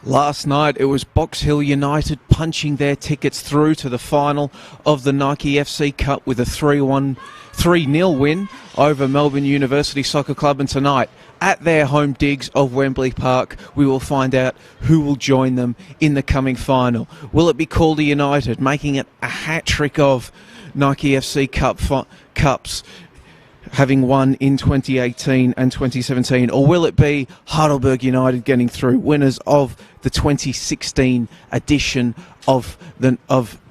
Last night it was Box Hill United punching their tickets through to the final of the Nike FC Cup with a 3-0 win over Melbourne University Soccer Club, and tonight at their home digs of Wembley Park we will find out who will join them in the coming final. Will it be Calder United making it a hat-trick of Nike FC Cups, having won in 2018 and 2017, or will it be Heidelberg United getting through, winners of the 2016 edition of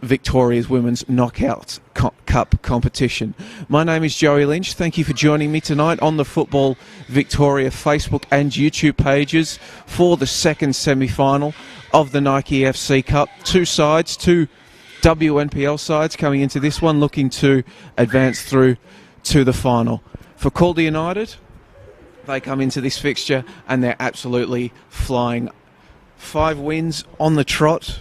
Victoria's Women's Knockout Cup competition? My name is Joey Lynch. Thank you for joining me tonight on the Football Victoria Facebook and YouTube pages for the second semi-final of the Nike FC Cup. Two WNPL sides coming into this one looking to advance through to the final. For Calder United, they come into this fixture and they're absolutely flying. 5 wins on the trot,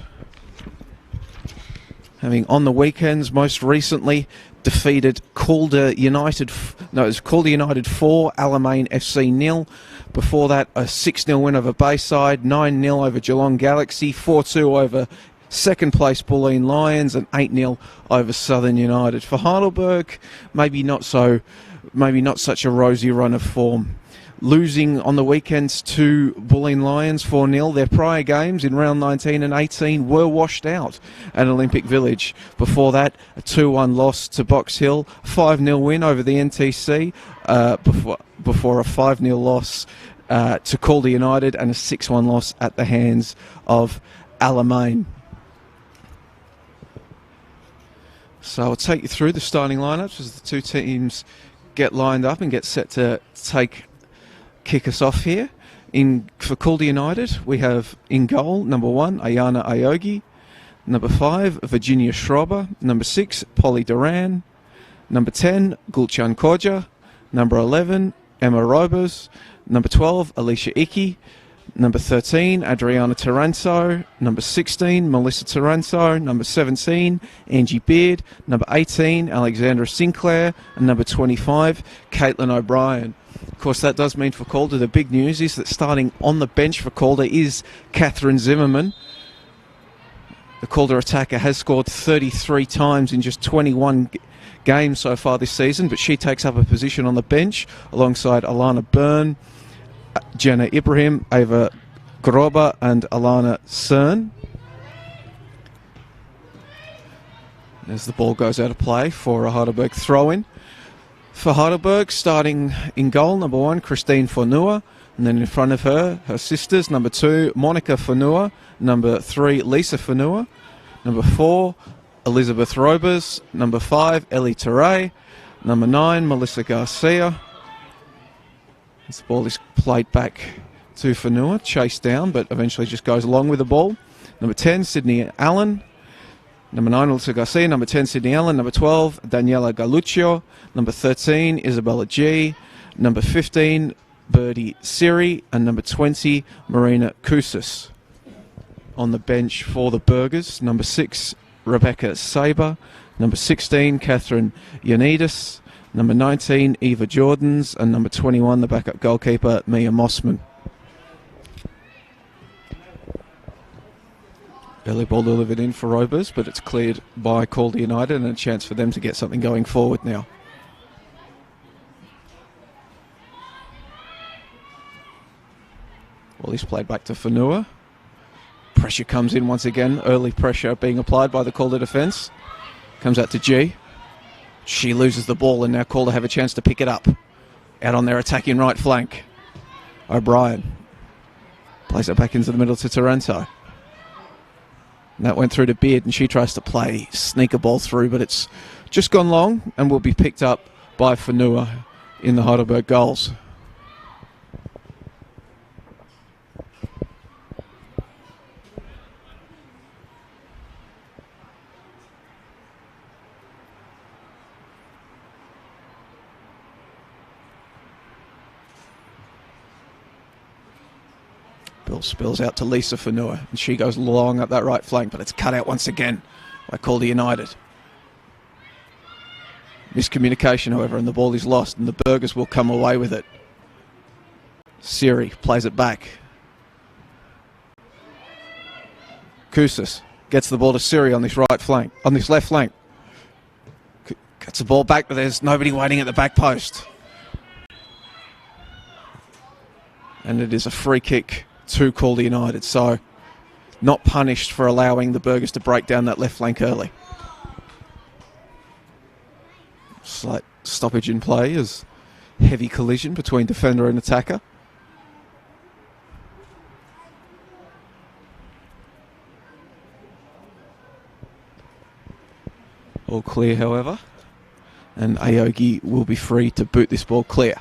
having on the weekends most recently defeated Calder United. It was Calder United 4, Alamein FC 0. Before that, a 6-0 win over Bayside, 9-0 over Geelong Galaxy, 4-2 over second place Bulleen Lions, and 8-0 over Southern United. For Heidelberg, maybe not such a rosy run of form. Losing on the weekends to Bulleen Lions 4-0. Their prior games in round 19 and 18 were washed out at Olympic Village. Before that, a 2-1 loss to Box Hill, 5-0 win over the NTC, before a 5-0 loss to Calder United and a 6-1 loss at the hands of Alamein. So I'll take you through the starting lineups as the two teams get lined up and get set to kick us off here. For Calder United, we have in goal, number 1, Ayana Ayogi. Number 5, Virginia Schrober. Number 6, Polly Duran. Number 10, Gulchan Koja. Number 11, Emma Robers. Number 12, Alicia Icky. Number 13, Adriana Taranto. Number 16, Melissa Taranto. Number 17, Angie Beard. Number 18, Alexandra Sinclair. And number 25, Caitlin O'Brien. Of course, that does mean for Calder, the big news is that starting on the bench for Calder is Catherine Zimmerman. The Calder attacker has scored 33 times in just 21 games so far this season, but she takes up a position on the bench alongside Alana Byrne, Jenna Ibrahim, Ava Groba and Alana Cern. As the ball goes out of play for a Heidelberg throw-in. For Heidelberg, starting in goal, number 1, Christine Fonua, and then in front of her sisters, number 2, Monica Fonua, number 3, Lisa Fonua, number 4, Elizabeth Robers, number 5, Ellie Teray, number 9, Melissa Garcia. This ball is played back to Fonua, chased down, but eventually just goes along with the ball. Number 10, Sydney Allen. Number 9, Melissa Garcia. Number 10, Sydney Allen. Number 12, Daniela Galuccio. Number 13, Isabella G. Number 15, Birdie Siri. And number 20, Marina Koussis. On the bench for the Burgers, number 6, Rebecca Saber. Number 16, Catherine Yanidis. Number 19, Eva Jordans. And number 21, the backup goalkeeper, Mia Mossman. Early ball delivered in for Robers, but it's cleared by Calder United and a chance for them to get something going forward now. Well, he's played back to Fonua. Pressure comes in once again. Early pressure being applied by the Calder defence. Comes out to G. She loses the ball and now Calder have a chance to pick it up. Out on their attacking right flank. O'Brien plays it back into the middle to Taranto. And that went through to Beard and she tries to play sneaker ball through, but it's just gone long and will be picked up by Fonua in the Heidelberg goals. Bill spills out to Lisa Fonua, and she goes long up that right flank, but it's cut out once again by Calder United. Miscommunication, however, and the ball is lost, and the Burgers will come away with it. Siri plays it back. Kousas gets the ball to Siri on this right flank, on this left flank. Gets the ball back, but there's nobody waiting at the back post. And it is a free kick to Calder United, so not punished for allowing the Burgers to break down that left flank early. Slight stoppage in play as heavy collision between defender and attacker. All clear, however, and Aogi will be free to boot this ball clear.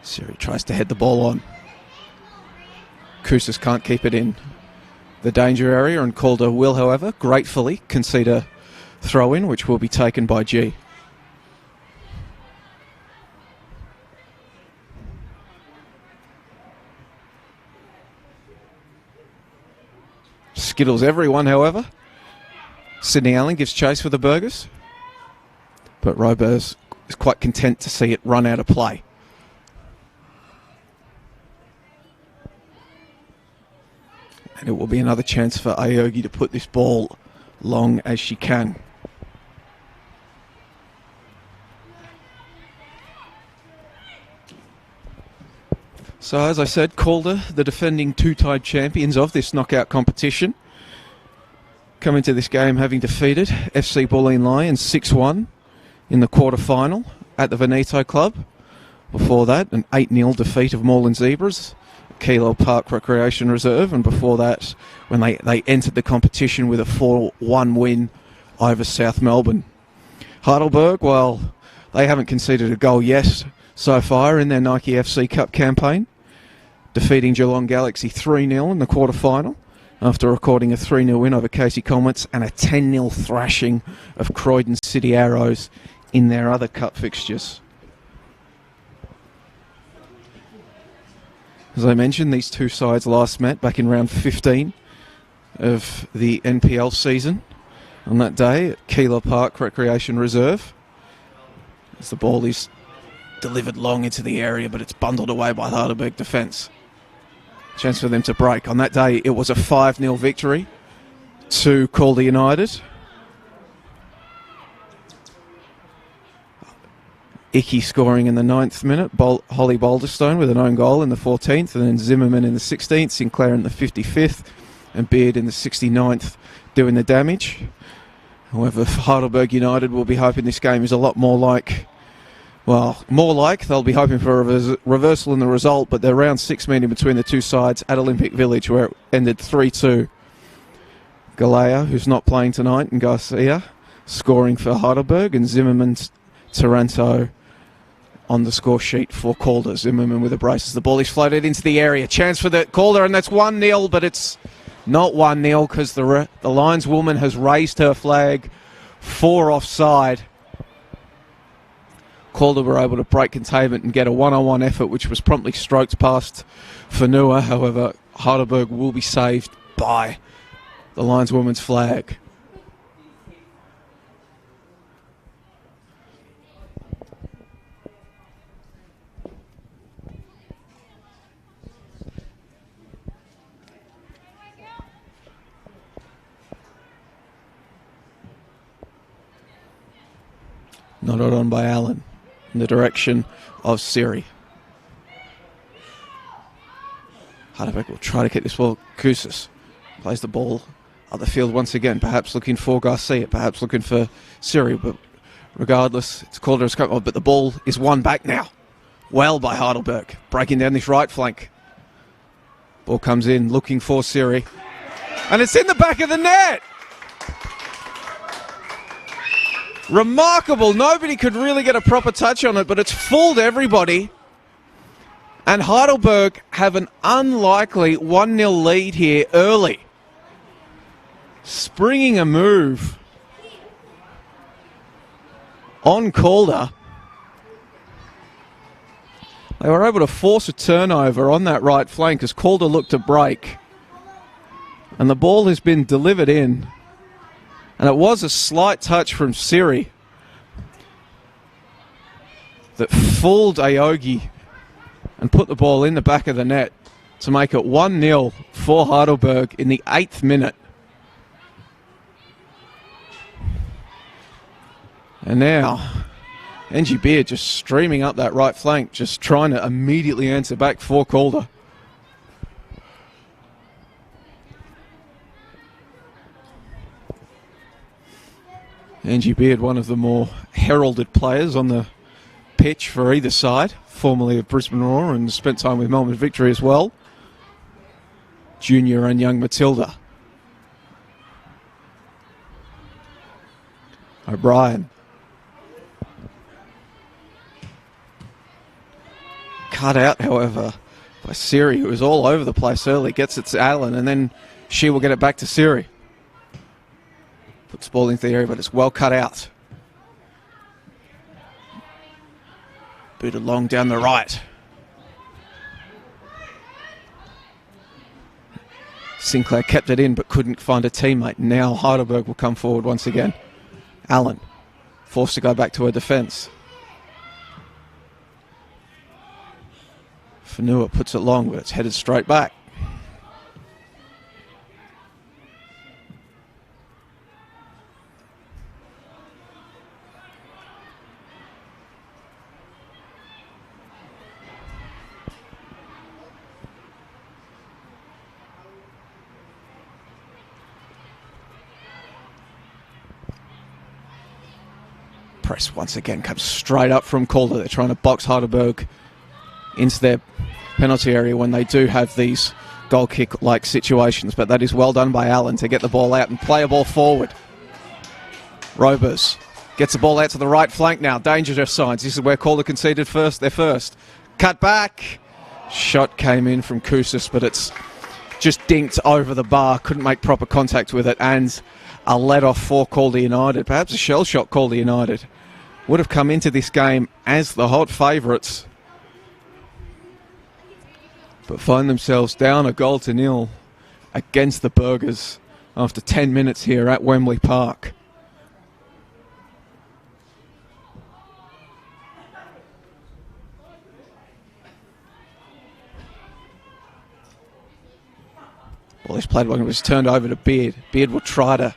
Siri tries to head the ball on. Kousas can't keep it in the danger area, and Calder will, however, gratefully concede a throw-in, which will be taken by G. Skittles everyone, however. Sydney Allen gives chase for the Burgers, but Robers is quite content to see it run out of play. And it will be another chance for Aogi to put this ball long as she can. So as I said, Calder, the defending two-time champions of this knockout competition, come into this game having defeated FC Bulleen Lions 6-1 in the quarter-final at the Veneto Club. Before that, an 8-0 defeat of Moreland Zebras, Kilo Park Recreation Reserve, and before that, when they entered the competition with a 4-1 win over South Melbourne. Heidelberg, well, they haven't conceded a goal yet so far in their Nike FC Cup campaign, defeating Geelong Galaxy 3-0 in the quarter-final after recording a 3-0 win over Casey Comets and a 10-0 thrashing of Croydon City Arrows in their other cup fixtures. As I mentioned, these two sides last met back in round 15 of the NPL season on that day at Keilor Park Recreation Reserve. As the ball is delivered long into the area, but it's bundled away by the Heidelberg defence. Chance for them to break. On that day, it was a 5-0 victory to Calder United. Icky scoring in the 9th minute, Holly Boulderstone with an own goal in the 14th, and then Zimmerman in the 16th, Sinclair in the 55th, and Beard in the 69th doing the damage. However, Heidelberg United will be hoping this game is a lot more like, they'll be hoping for a reversal in the result, but they're round 6 meeting between the two sides at Olympic Village, where it ended 3-2. Galea, who's not playing tonight, and Garcia scoring for Heidelberg, and Zimmerman's Taranto on the score sheet for Calder. Zimmerman with a brace as the ball is floated into the area. Chance for the Calder, and that's 1-0, but it's not 1-0 because the lineswoman has raised her flag for offside. Calder were able to break containment and get a one-on-one effort, which was promptly stroked past Fanua. However, Heidelberg will be saved by the lineswoman's flag. Nodded on by Allen in the direction of Siri. Heidelberg will try to get this ball. Kousas plays the ball up the field once again, perhaps looking for Garcia, perhaps looking for Siri, but regardless, it's Calder's come on, but the ball is won back now. Well by Heidelberg, breaking down this right flank. Ball comes in, looking for Siri, and it's in the back of the net! Remarkable. Nobody could really get a proper touch on it, but it's fooled everybody. And Heidelberg have an unlikely 1-0 lead here early. Springing a move. on Calder. They were able to force a turnover on that right flank as Calder looked to break. And the ball has been delivered in. And it was a slight touch from Siri that fooled Aogi and put the ball in the back of the net to make it 1-0 for Heidelberg in the 8th minute. And now, NG Beard just streaming up that right flank, just trying to immediately answer back for Calder. NG Beard, one of the more heralded players on the pitch for either side, formerly of Brisbane Roar and spent time with Melbourne Victory as well. Junior and young Matilda. O'Brien. Cut out, however, by Siri, who was all over the place early. Gets it to Allen, and then she will get it back to Siri. Puts the ball into the area, but it's well cut out. Booted long down the right. Sinclair kept it in but couldn't find a teammate. Now Heidelberg will come forward once again. Allen forced to go back to her defence. Fanua puts it long, but it's headed straight back. Press once again comes straight up from Calder. They're trying to box Heidelberg into their penalty area when they do have these goal kick-like situations. But that is well done by Allen to get the ball out and play a ball forward. Robers gets the ball out to the right flank now. Danger signs. This is where Calder conceded first. They're first. Cut back. Shot came in from Koussis, but it's just dinked over the bar. Couldn't make proper contact with it. And a let-off for Calder United. Perhaps a shell shot Calder United. Would have come into this game as the hot favourites, but find themselves down 1-0 against the Burgers after 10 minutes here at Wembley Park. Well, this played when it was turned over to Beard. Beard will try to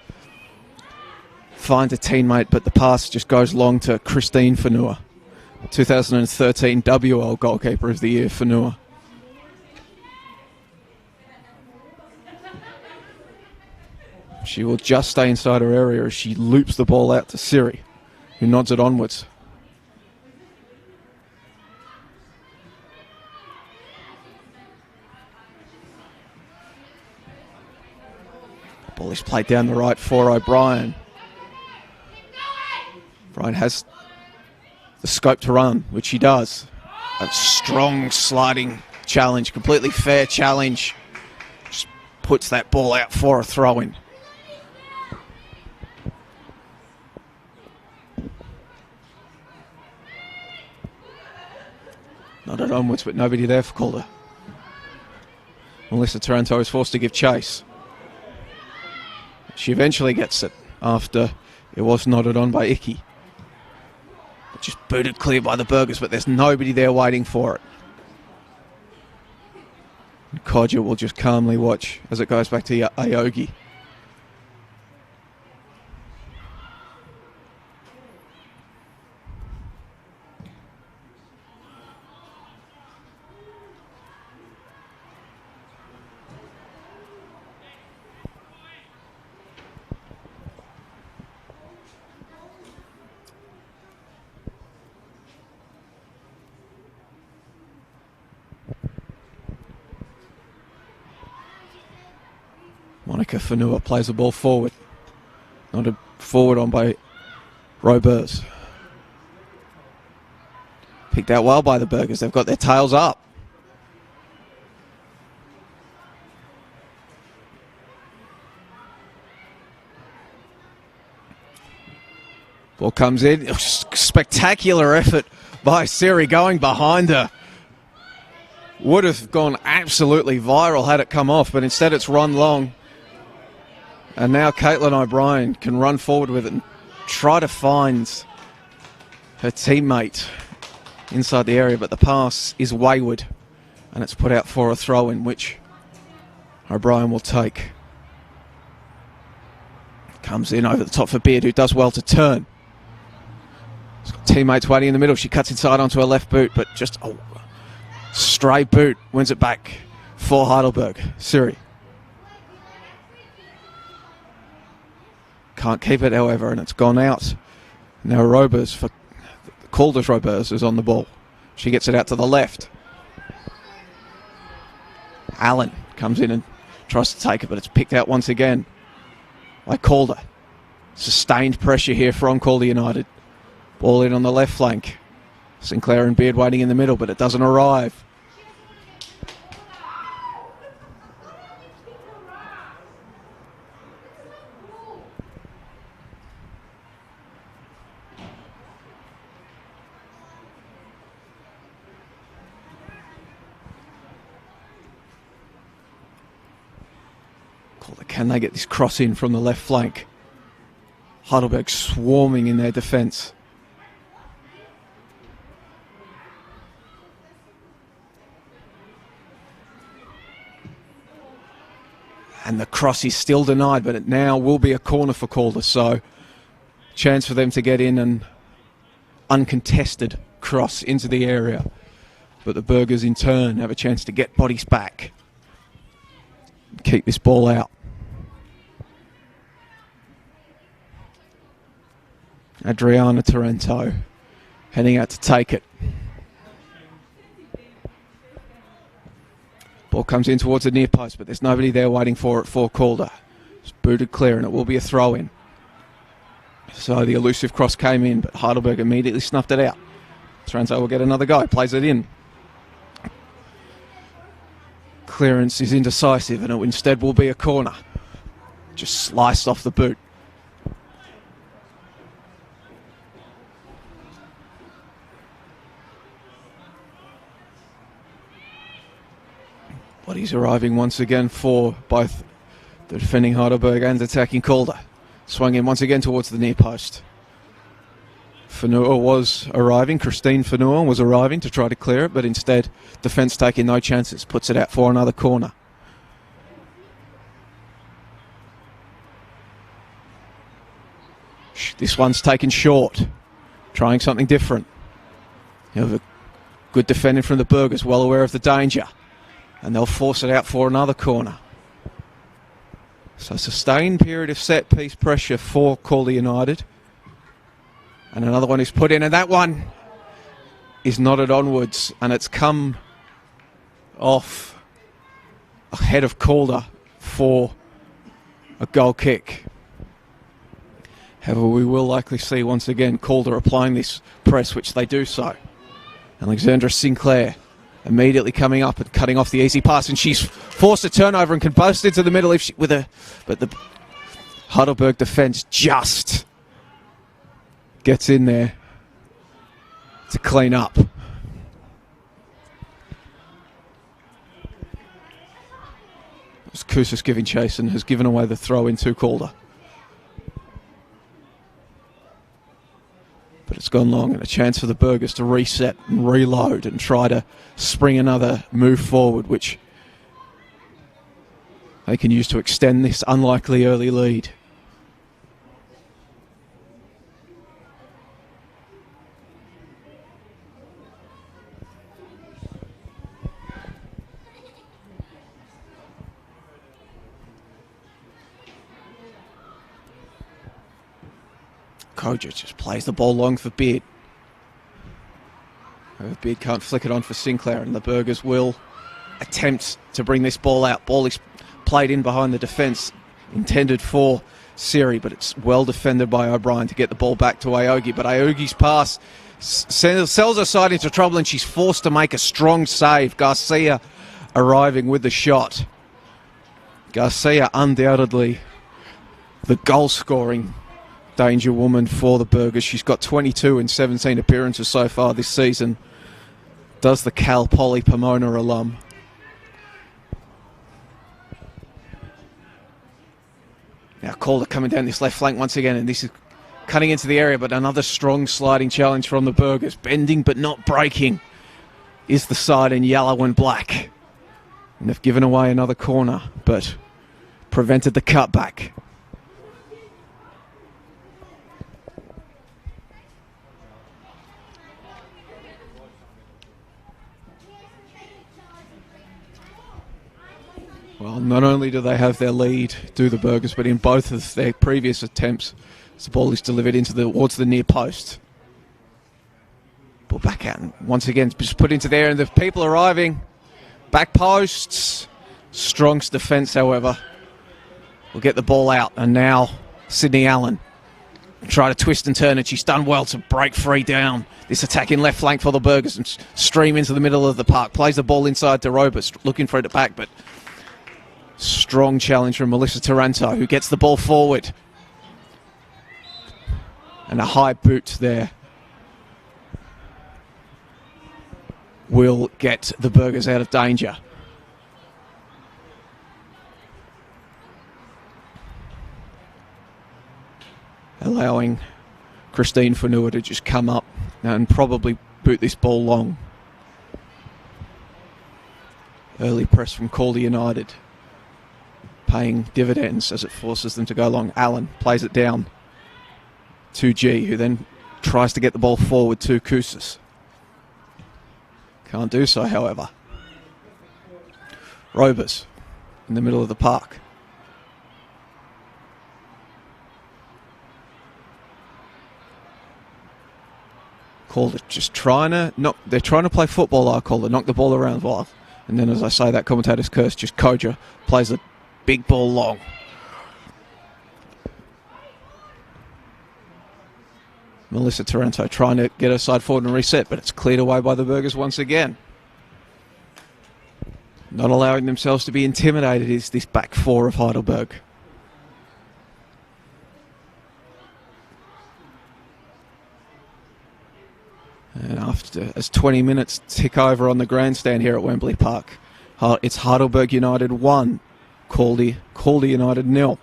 find a teammate, but the pass just goes long to Christine Fanua. 2013 WL Goalkeeper of the Year, Fanua. She will just stay inside her area as she loops the ball out to Siri, who nods it onwards. Ball is played down the right for O'Brien. O'Brien has the scope to run, which he does. A strong sliding challenge, completely fair challenge. Just puts that ball out for a throw-in. Nodded onwards, but nobody there for Calder. Melissa Taranto is forced to give chase. She eventually gets it after it was nodded on by Icky. Just booted clear by the Burgers, but there's nobody there waiting for it. And Kodja will just calmly watch as it goes back to Aogi. Monica Fanua plays the ball forward. Nodded forward on by Robers. Picked out well by the Burgers. They've got their tails up. Ball comes in. Spectacular effort by Siri going behind her. Would have gone absolutely viral had it come off, but instead it's run long. And now Caitlin O'Brien can run forward with it and try to find her teammate inside the area, but the pass is wayward and it's put out for a throw-in, which O'Brien will take. Comes in over the top for Beard, who does well to turn. She's got teammates waiting in the middle. She cuts inside onto her left boot, but just a stray boot wins it back for Heidelberg. Siri. Can't keep it, however, and it's gone out. Now Robers for Calder's Robers is on the ball. She gets it out to the left. Allen comes in and tries to take it, but it's picked out once again by Calder. Sustained pressure here from Calder United. Ball in on the left flank. Sinclair and Beard waiting in the middle, but it doesn't arrive. Can they get this cross in from the left flank? Heidelberg swarming in their defence. And the cross is still denied, but it now will be a corner for Calder, so chance for them to get in an uncontested cross into the area. But the Burgers in turn have a chance to get bodies back. Keep this ball out. Adriana Torrento heading out to take it. Ball comes in towards the near post, but there's nobody there waiting for it for Calder. It's booted clear and it will be a throw-in. So the elusive cross came in, but Heidelberg immediately snuffed it out. Torrento will get another go, plays it in. Clearance is indecisive and it instead will be a corner. Just sliced off the boot. Bodies arriving once again for both the defending Heidelberg and attacking Calder. Swung in once again towards the near post. Fanua was arriving, Christine Fanua was arriving to try to clear it, but instead defence taking no chances, puts it out for another corner. This one's taken short, trying something different. You have a good defending from the Burgers, well aware of the danger. And they'll force it out for another corner. So sustained period of set piece pressure for Calder United. And another one is put in, and that one is nodded onwards, and it's come off ahead of Calder for a goal kick. However, we will likely see once again Calder applying this press, which they do so. Alexandra Sinclair immediately coming up and cutting off the easy pass, and she's forced a turnover and can boast into the middle but the Heidelberg defence just gets in there to clean up. It's Kousas giving chase and has given away the throw into Calder. But it's gone long, and a chance for the Burgers to reset and reload and try to spring another move forward, which they can use to extend this unlikely early lead. Kojic just plays the ball long for Beard. Beard can't flick it on for Sinclair, and the Burgers will attempt to bring this ball out. Ball is played in behind the defence, intended for Siri, but it's well defended by O'Brien to get the ball back to Aogi. But Aogi's pass sells her side into trouble, and she's forced to make a strong save. Garcia arriving with the shot. Garcia undoubtedly the goal-scoring danger woman for the Burgers. She's got 22 in 17 appearances so far this season. Does the Cal Poly Pomona alum. Now Calder coming down this left flank once again, and this is cutting into the area, but another strong sliding challenge from the Burgers. Bending but not breaking is the side in yellow and black. And they've given away another corner, but prevented the cutback. Well, not only do they have their lead, do the Burgers, but in both of their previous attempts, the ball is delivered towards the near post. Ball back out, and once again, just put into there, and the people arriving. Back posts. Strong's defence, however, will get the ball out, and now Sydney Allen try to twist and turn, and she's done well to break free down this attacking left flank for the Burgers and stream into the middle of the park. Plays the ball inside to Robus, looking for it back, but strong challenge from Melissa Taranto, who gets the ball forward. And a high boot there will get the Burgers out of danger. Allowing Christine Fanua to just come up and probably boot this ball long. Early press from Calder United, paying dividends as it forces them to go long. Allen plays it down to G, who then tries to get the ball forward to Kousas. Can't do so, however. Robers in the middle of the park. Calder just trying to knock. They're trying to play football like Calder, knock the ball around well. And then, as I say, that commentator's curse, just Koja plays a big ball long. Melissa Taranto trying to get her side forward and reset, but it's cleared away by the Burgers once again. Not allowing themselves to be intimidated is this back four of Heidelberg. And as 20 minutes tick over on the grandstand here at Wembley Park, it's Heidelberg United 1, Calder United 0.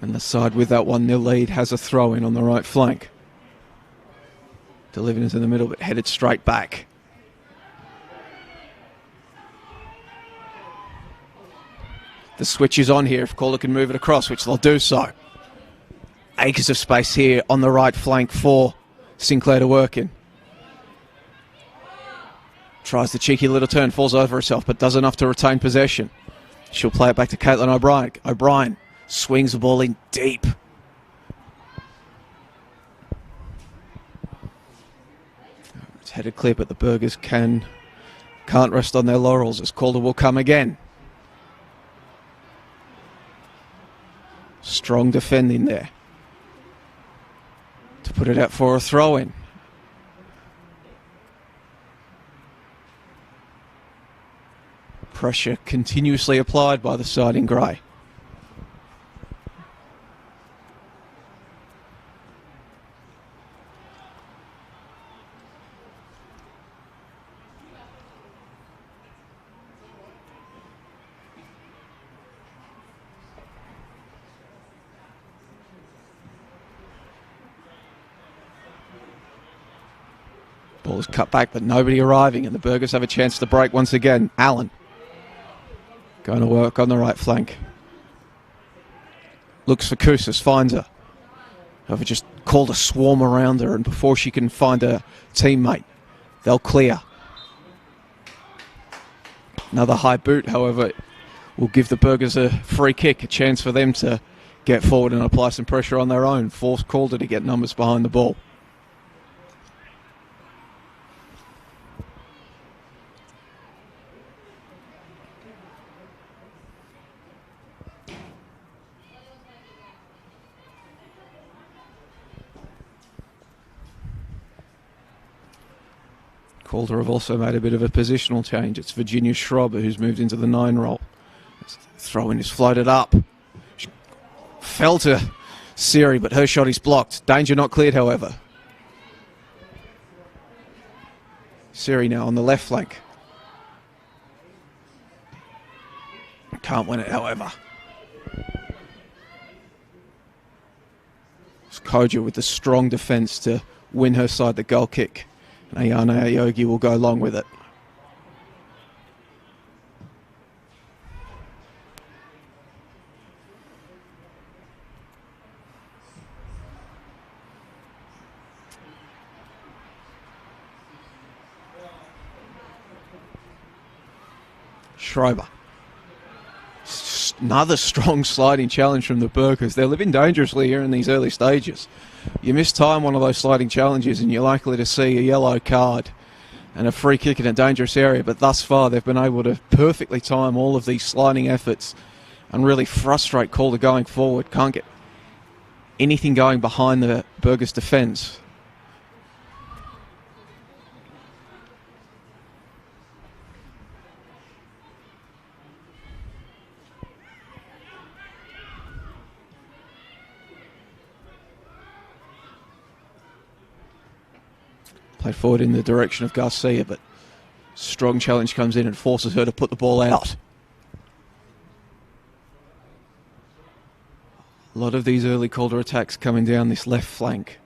And the side with that 1-0 lead has a throw-in on the right flank. Delivered into the middle, but headed straight back. The switch is on here if Calder can move it across, which they'll do so. Acres of space here on the right flank for Sinclair to work in. Tries the cheeky little turn, falls over herself, but does enough to retain possession. She'll play it back to Caitlin O'Brien. O'Brien swings the ball in deep. It's headed clear, but the Burgers can't rest on their laurels as Calder will come again. Strong defending there to put it out for a throw-in. Pressure continuously applied by the side in grey. Ball is cut back, but nobody arriving, and the Burgers have a chance to break once again. Allen going to work on the right flank. Looks for Kousas, finds her. However, just called a swarm around her, and before she can find a teammate, they'll clear. Another high boot, however, will give the Burgers a free kick, a chance for them to get forward and apply some pressure on their own, force Calder to get numbers behind the ball. Calder have also made a bit of a positional change. It's Virginia Schrober who's moved into the 9 role. Throw-in is floated up. She fell to Siri, but her shot is blocked. Danger not cleared, however. Siri now on the left flank. Can't win it, however. It's Koja with the strong defence to win her side the goal kick. And Ayana Ayogi will go along with it. Schrober. Another strong sliding challenge from the Burkers. They're living dangerously here in these early stages. You mistime one of those sliding challenges and you're likely to see a yellow card and a free kick in a dangerous area, but thus far they've been able to perfectly time all of these sliding efforts and really frustrate Calder going forward. Can't get anything going behind the Burgers' defence. Played forward in the direction of Garcia, but strong challenge comes in and forces her to put the ball out. A lot of these early Calder attacks coming down this left flank.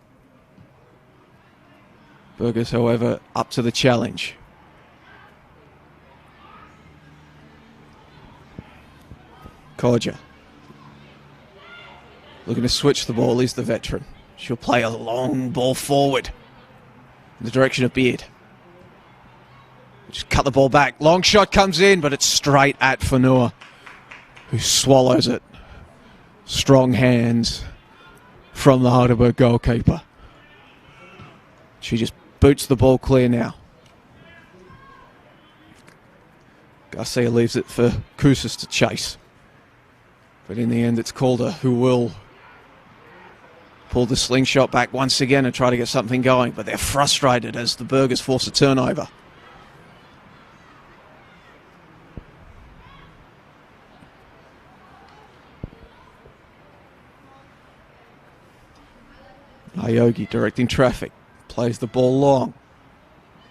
Burgers, however, up to the challenge. Koja. Looking to switch the ball is the veteran. She'll play a long ball forward in the direction of Beard. Just cut the ball back. Long shot comes in, but it's straight at Fanua, who swallows it. Strong hands from the Heidelberg goalkeeper. She just boots the ball clear now. Garcia leaves it for Kousas to chase. But in the end, it's Calder who will pull the slingshot back once again and try to get something going, but they're frustrated as the Burgers force a turnover. Ayogi directing traffic, plays the ball long.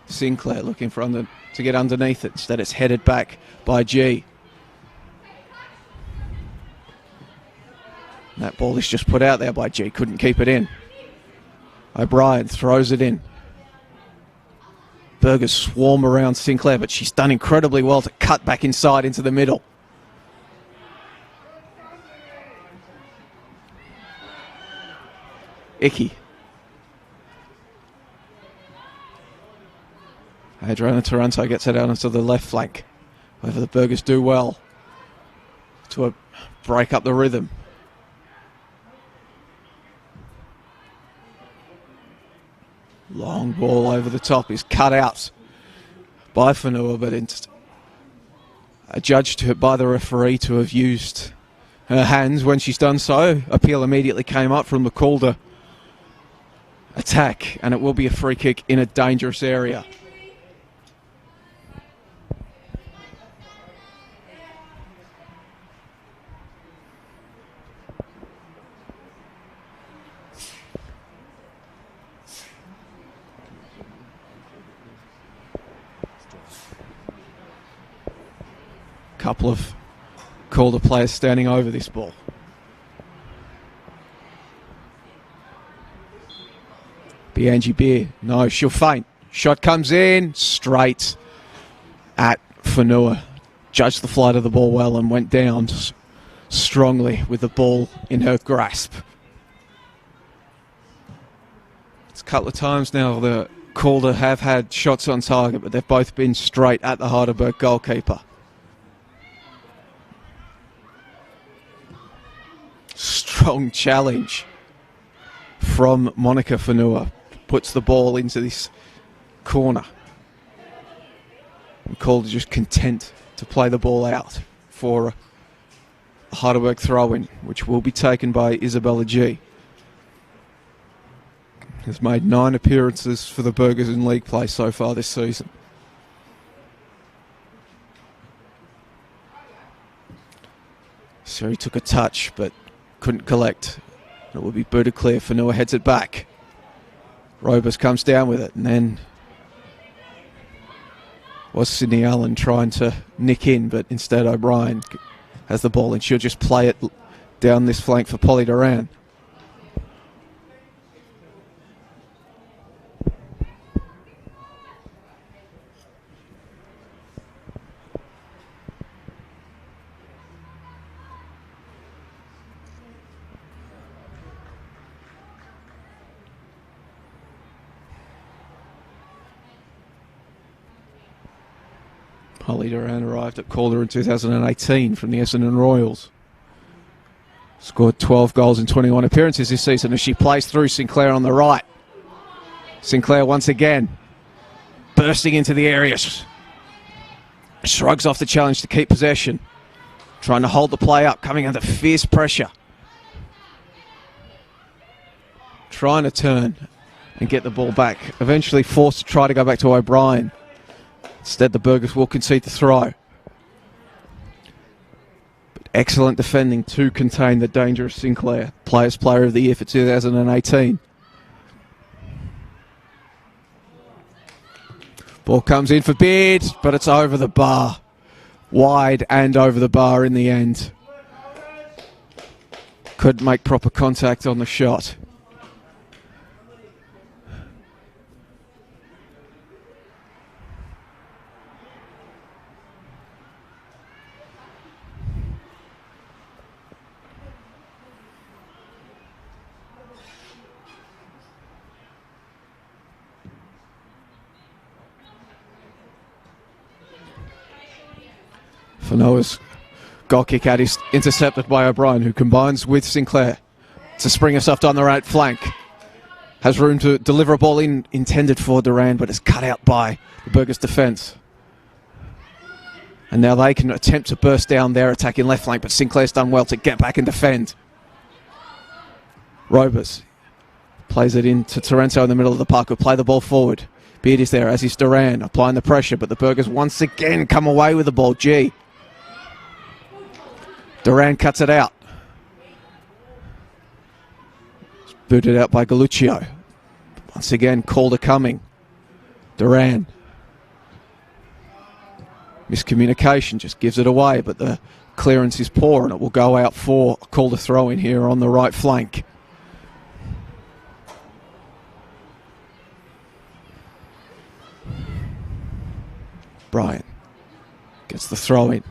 Sinclair looking for to get underneath it. Instead it's headed back by G. That ball is just put out there by G. Couldn't keep it in. O'Brien throws it in. Burgers swarm around Sinclair, but she's done incredibly well to cut back inside into the middle. Icky. Adriana Taranto gets it out onto the left flank. However, the Burgers do well to break up the rhythm. Long ball over the top is cut out by Fanua, but it's adjudged by the referee to have used her hands when she's done so. Appeal immediately came up from the Calder attack, and it will be a free kick in a dangerous area. Couple of Calder players standing over this ball. Bianchi Beer, no, she'll feint. Shot comes in, straight at Fanua. Judged the flight of the ball well and went down strongly with the ball in her grasp. It's a couple of times now the Calder have had shots on target, but they've both been straight at the Heidelberg goalkeeper. Strong challenge from Monica Fanua. Puts the ball into this corner. And Calder just content to play the ball out for a Heidelberg throw-in, which will be taken by Isabella G, has made 9 appearances for the Burgers in league play so far this season. So he took a touch but couldn't collect. It will be booted clear. Fanua heads it back. Robers comes down with it, and then was Sydney Allen trying to nick in, but instead O'Brien has the ball and she'll just play it down this flank for Polly Duran. Polly Duran arrived at Calder in 2018 from the Essendon Royals. Scored 12 goals in 21 appearances this season as she plays through Sinclair on the right. Sinclair once again bursting into the area. Shrugs off the challenge to keep possession. Trying to hold the play up, coming under fierce pressure. Trying to turn and get the ball back. Eventually forced to try to go back to O'Brien. Instead, the Burgers will concede the throw. But excellent defending to contain the dangerous Sinclair. Players Player of the Year for 2018. Ball comes in for Beard, but it's over the bar. Wide and over the bar in the end. Couldn't make proper contact on the shot. Fanoa's goal kick out is intercepted by O'Brien, who combines with Sinclair to spring herself down the right flank. Has room to deliver a ball in intended for Duran, but is cut out by the Burgers defence. And now they can attempt to burst down their attack in left flank, but Sinclair's done well to get back and defend. Robers plays it into Taranto in the middle of the park, who play the ball forward. Beard is there, as is Duran, applying the pressure, but the Burgers once again come away with the ball. Duran cuts it out. It's booted out by Galluccio. Once again, Calder coming. Duran. Miscommunication, just gives it away, but the clearance is poor and it will go out for a Calder throw in here on the right flank. Bryan gets the throw in.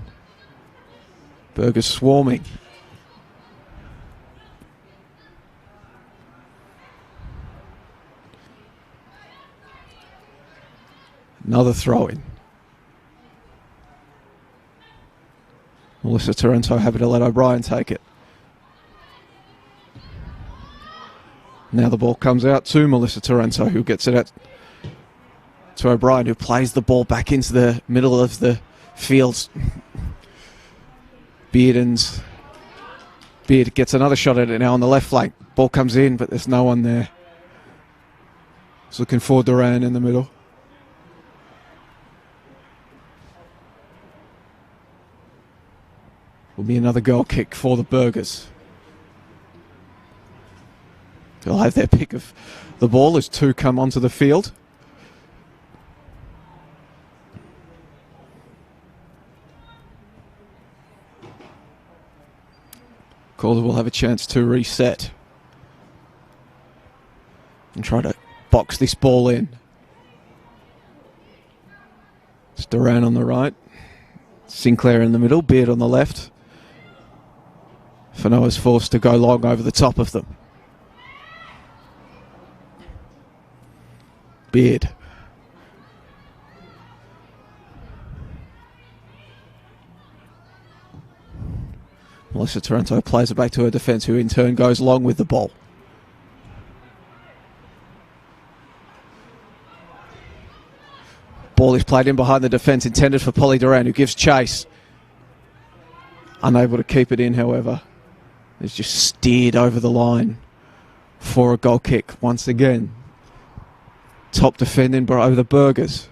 Burgers swarming. Another throw in. Melissa Taranto happy to let O'Brien take it. Now the ball comes out to Melissa Taranto, who gets it out to O'Brien, who plays the ball back into the middle of the field. Beard gets another shot at it now on the left flank. Ball comes in, but there's no one there. He's looking for Duran in the middle. Will be another goal kick for the Burgers. They'll have their pick of the ball as 2 come onto the field. Calder will have a chance to reset and try to box this ball in. It's Duran on the right, Sinclair in the middle, Beard on the left. Fanoa's forced to go long over the top of them. Beard. Melissa Taranto plays it back to her defence, who in turn goes long with the ball. Ball is played in behind the defence, intended for Polly Duran, who gives chase. Unable to keep it in, however. It's just steered over the line for a goal kick once again. top defending by the Burgers.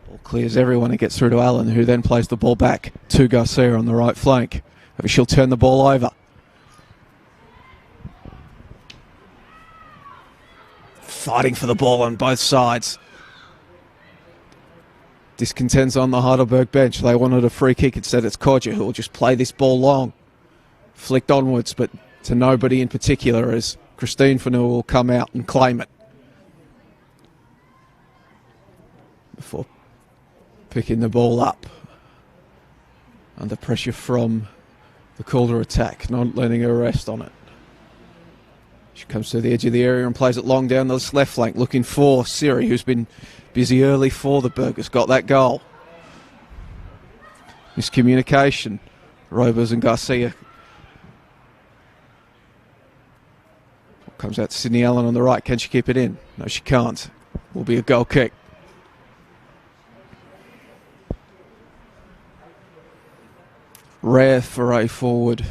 Ball clears everyone and gets through to Allen, who then plays the ball back to Garcia on the right flank. Maybe she'll turn the ball over. Fighting for the ball on both sides. Discontents on the Heidelberg bench. They wanted a free kick. Instead it's Calder who will just play this ball long. Flicked onwards, but to nobody in particular, as Christine Fanua will come out and claim it. Before picking the ball up. Under pressure from the Calder attack, not letting her rest on it. She comes to the edge of the area and plays it long down this left flank, looking for Siri, who's been busy early for the Burgers. Got that goal. Miscommunication. Robers and Garcia. Comes out to Sydney Allen on the right. Can she keep it in? No, she can't. Will be a goal kick. Rare foray forward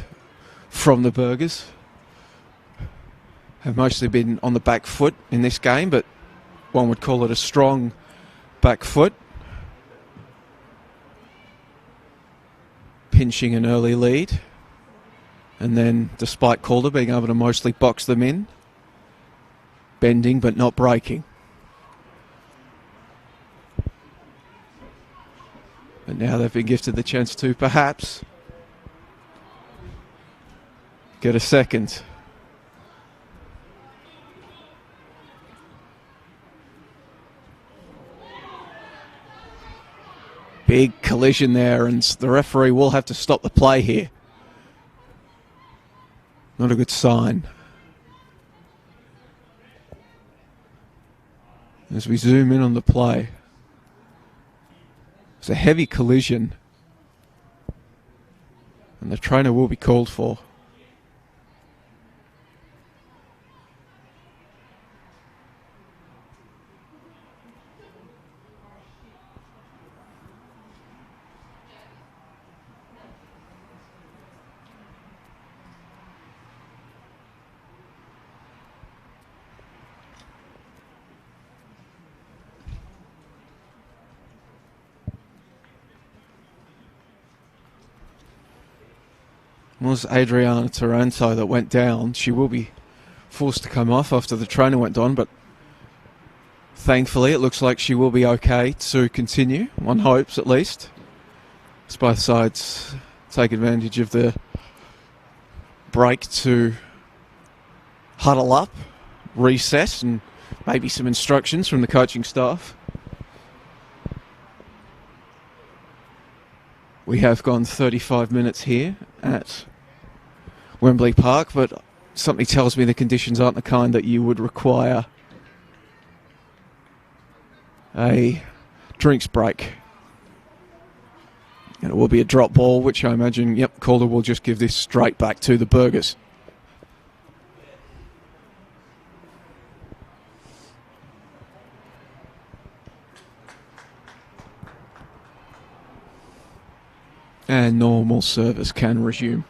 from the Burgers. Have mostly been on the back foot in this game, but one would call it a strong back foot. Pinching an early lead. And then, despite Calder being able to mostly box them in, bending but not breaking. But now they've been gifted the chance to perhaps get a second. Big collision there, and the referee will have to stop the play here. Not a good sign. As we zoom in on the play, it's a heavy collision, and the trainer will be called for. Was Adriana Taranto that went down. She will be forced to come off after the trainer went on, but thankfully it looks like she will be okay to continue. One hopes, at least. As both sides take advantage of the break to huddle up, recess, and maybe some instructions from the coaching staff. We have gone 35 minutes here at Wembley Park, but something tells me the conditions aren't the kind that you would require a drinks break. And it will be a drop ball, which I imagine, Calder will just give this straight back to the Burgers. And normal service can resume.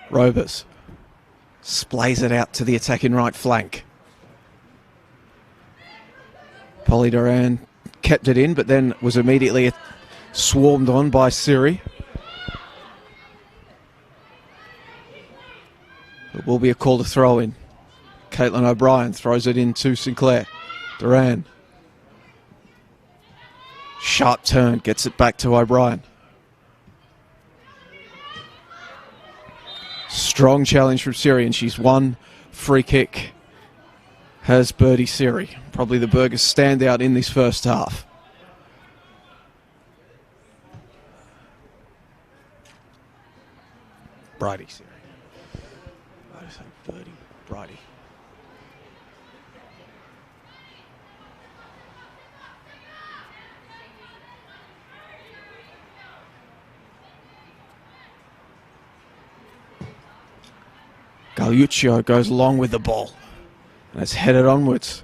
Robers splays it out to the attacking right flank. Polly Duran kept it in, but then was immediately swarmed on by Siri. It will be a call to throw in. Caitlin O'Brien throws it in to Sinclair. Duran. Sharp turn, gets it back to O'Brien. Strong challenge from Siri, and she's won free kick. Has Birdie Siri. Probably the Burgers standout in this first half. Brady, sorry. I just say Birdie. Brady. Galuccio goes along with the ball. And it's headed onwards.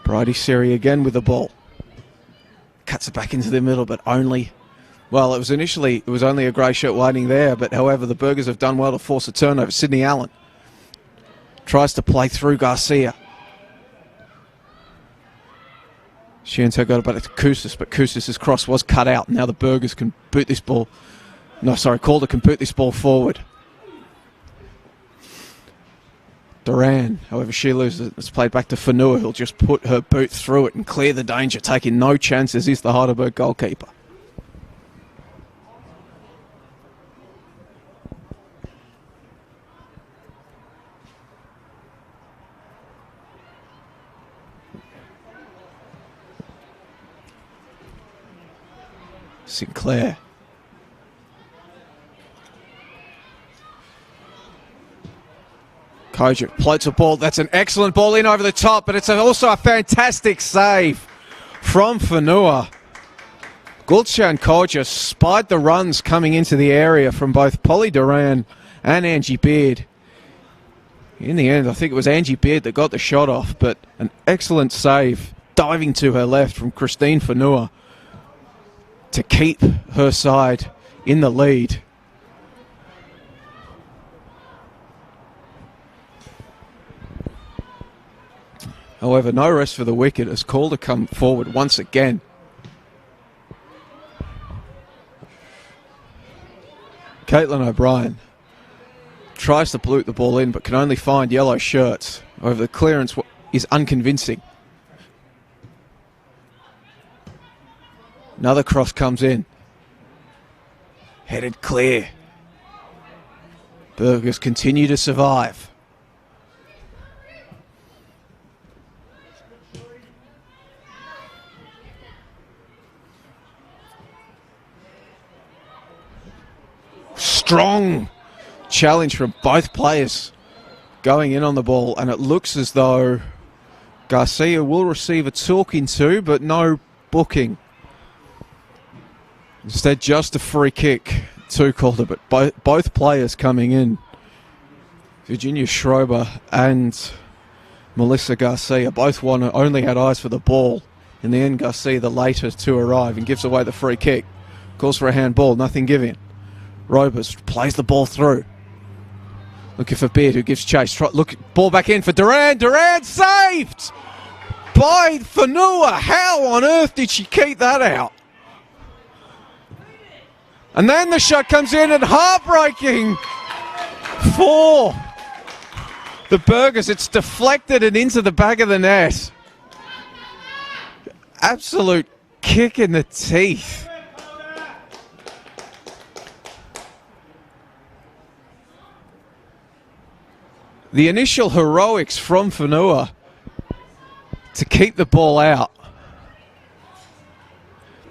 Brady Siri again with the ball. Cuts it back into the middle, but only... Well, it was only a grey shirt waiting there, but however, the Burgers have done well to force a turnover. Sydney Allen tries to play through Garcia. Shiento got it back to Koussis, but Koussis' cross was cut out. Now the Burgers can boot this ball. No, sorry, Calder can boot this ball forward. Duran, however, she loses it. It's played back to Fanua, who'll just put her boot through it and clear the danger, taking no chances. He's the Heidelberg goalkeeper. Sinclair. Kojic floats a ball. That's an excellent ball in over the top, but it's also a fantastic save from Fanua. Gulcha Kojic spied the runs coming into the area from both Polly Duran and Angie Beard. In the end, I think it was Angie Beard that got the shot off, but an excellent save diving to her left from Christine Fanua to keep her side in the lead. However, no rest for the wicket as Calder come forward once again. Caitlin O'Brien tries to loop the ball in but can only find yellow shirts. However, the clearance is unconvincing. Another cross comes in. Headed clear. Burgers continue to survive. Strong challenge from both players going in on the ball, and it looks as though Garcia will receive a talking to, but no booking. Instead, just a free kick to Calder, but both players coming in. Virginia Schrober and Melissa Garcia both only had eyes for the ball. In the end, Garcia the later to arrive and gives away the free kick. Calls for a handball, nothing given. Robers plays the ball through. Looking for Beard, who gives chase. Ball back in for Duran. Duran saved by Fanua. How on earth did she keep that out? And then the shot comes in and heartbreaking for the Burgers. It's deflected and into the back of the net. Absolute kick in the teeth. The initial heroics from Fanua to keep the ball out.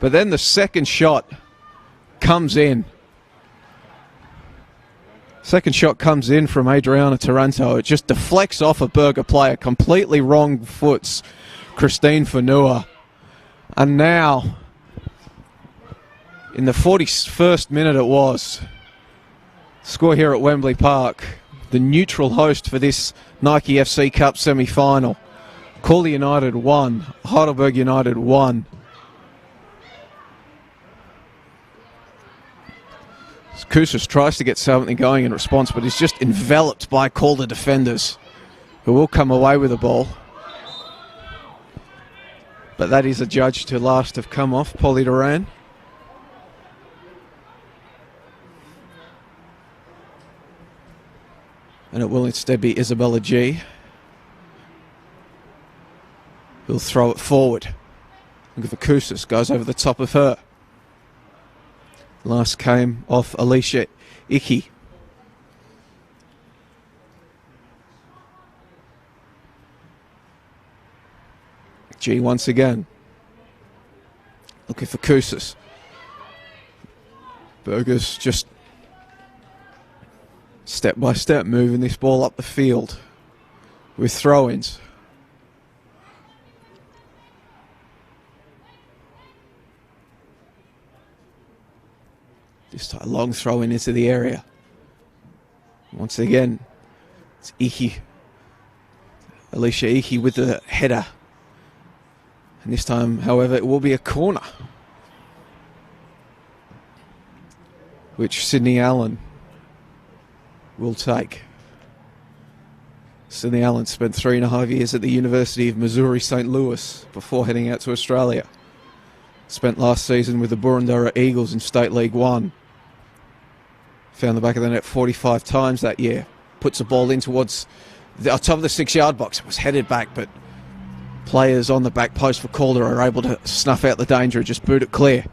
But then the second shot comes in. Second shot comes in from Adriana Taranto. It just deflects off a Burger player. Completely wrong foots Christine Fanua. And now, in the 41st minute it was, score here at Wembley Park. The neutral host for this Nike FC Cup semi-final. Calder United 1, Heidelberg United 1. Koussis tries to get something going in response, but is just enveloped by Calder defenders, who will come away with the ball. But that is adjudged to last have come off, Polly Duran. And it will instead be Isabella G, who'll throw it forward. Look for Koussis, goes over the top of her. Last came off Alicia Icky. G once again. Looking for Koussis. Burgers just Step by step, moving this ball up the field with throw-ins. This time, long throw-in into the area. Once again, it's Iki. Alicia Iki with the header. And this time, however, it will be a corner, which Sydney Allen will take. Sydney Allen spent 3.5 years at the University of Missouri St. Louis before heading out to Australia. Spent last season with the Boroondara Eagles in State League 1. Found the back of the net 45 times that year. Puts the ball in towards the top of the 6-yard box. It was headed back, but players on the back post for Calder are able to snuff out the danger and just boot it clear.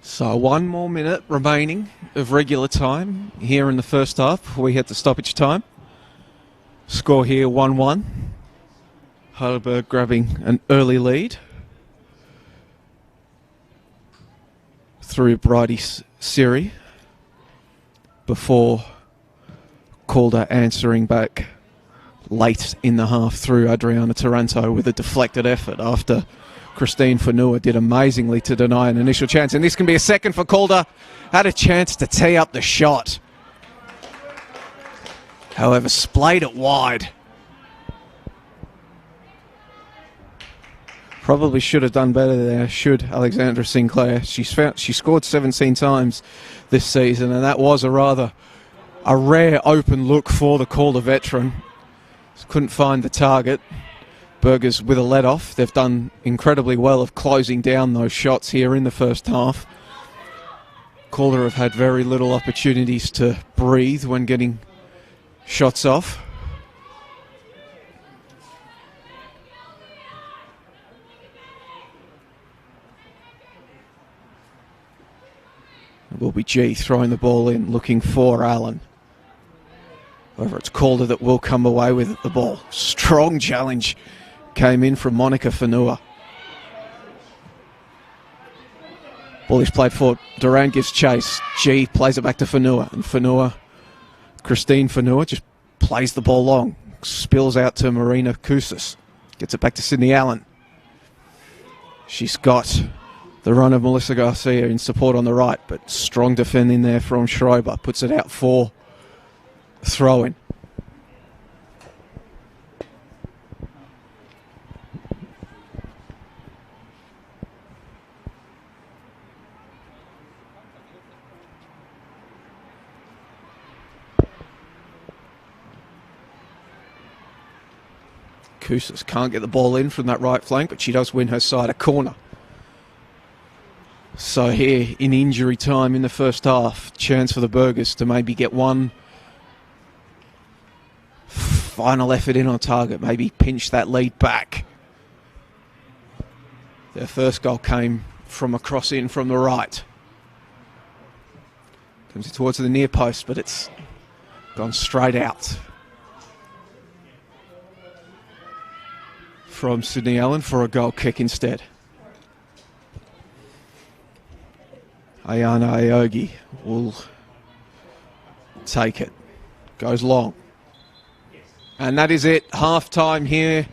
So 1 more minute remaining of regular time here in the first half before we head to stoppage time. Score here 1-1. Heidelberg grabbing an early lead through Bridie Siri before Calder answering back late in the half through Adriana Taranto with a deflected effort after Christine Fanua did amazingly to deny an initial chance. And this can be a second for Calder. Had a chance to tee up the shot. However, splayed it wide. Probably should have done better there, should Alexandra Sinclair. She scored 17 times this season, and that was a rare open look for the Calder veteran. Just couldn't find the target. Burgers with a let-off. They've done incredibly well of closing down those shots here in the first half. Calder have had very little opportunities to breathe when getting shots off. It will be G throwing the ball in, looking for Allen. However, it's Calder that will come away with the ball. Strong challenge came in from Monica Fanua. Ball is played for. Duran gives chase. G plays it back to Fanua. And Christine Fanua just plays the ball long. Spills out to Marina Kousas. Gets it back to Sydney Allen. She's got the run of Melissa Garcia in support on the right, but strong defending there from Schreiber. Puts it out for throw-in. Kousas can't get the ball in from that right flank, but she does win her side a corner. So here in injury time in the first half, chance for the Burgers to maybe get one final effort in on target, maybe pinch that lead back. Their first goal came from a cross in from the right. Comes towards the near post, but it's gone straight out. From Sydney Allen for a goal kick instead. Ayana Aogi will take it. Goes long. And that is it. Half time here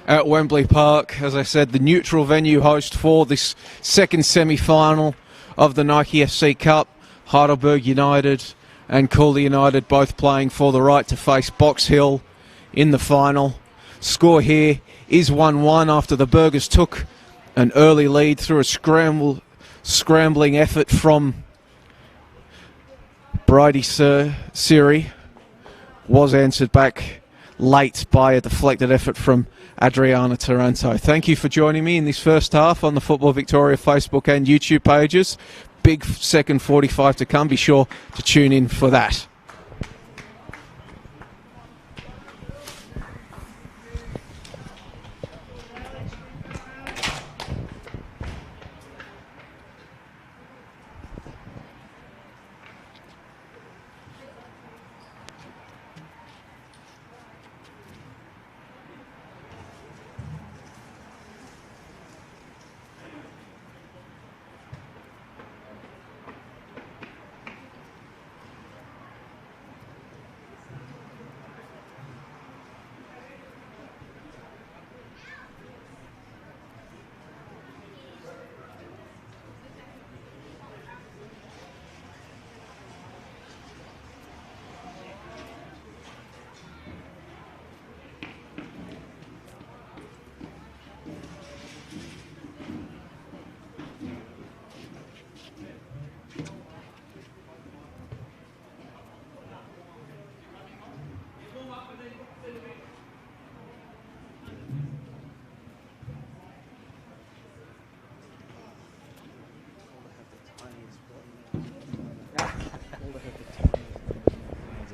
at Wembley Park. As I said, the neutral venue host for this second semi-final of the Nike FC Cup. Heidelberg United and Calder United both playing for the right to face Box Hill in the final. Score here is 1-1 after the Burgers took an early lead through a scrambling effort from Bridie Siri was answered back late by a deflected effort from Adriana Taranto. Thank you for joining me in this first half on the Football Victoria Facebook and YouTube pages. Big second 45 to come. Be sure to tune in for that.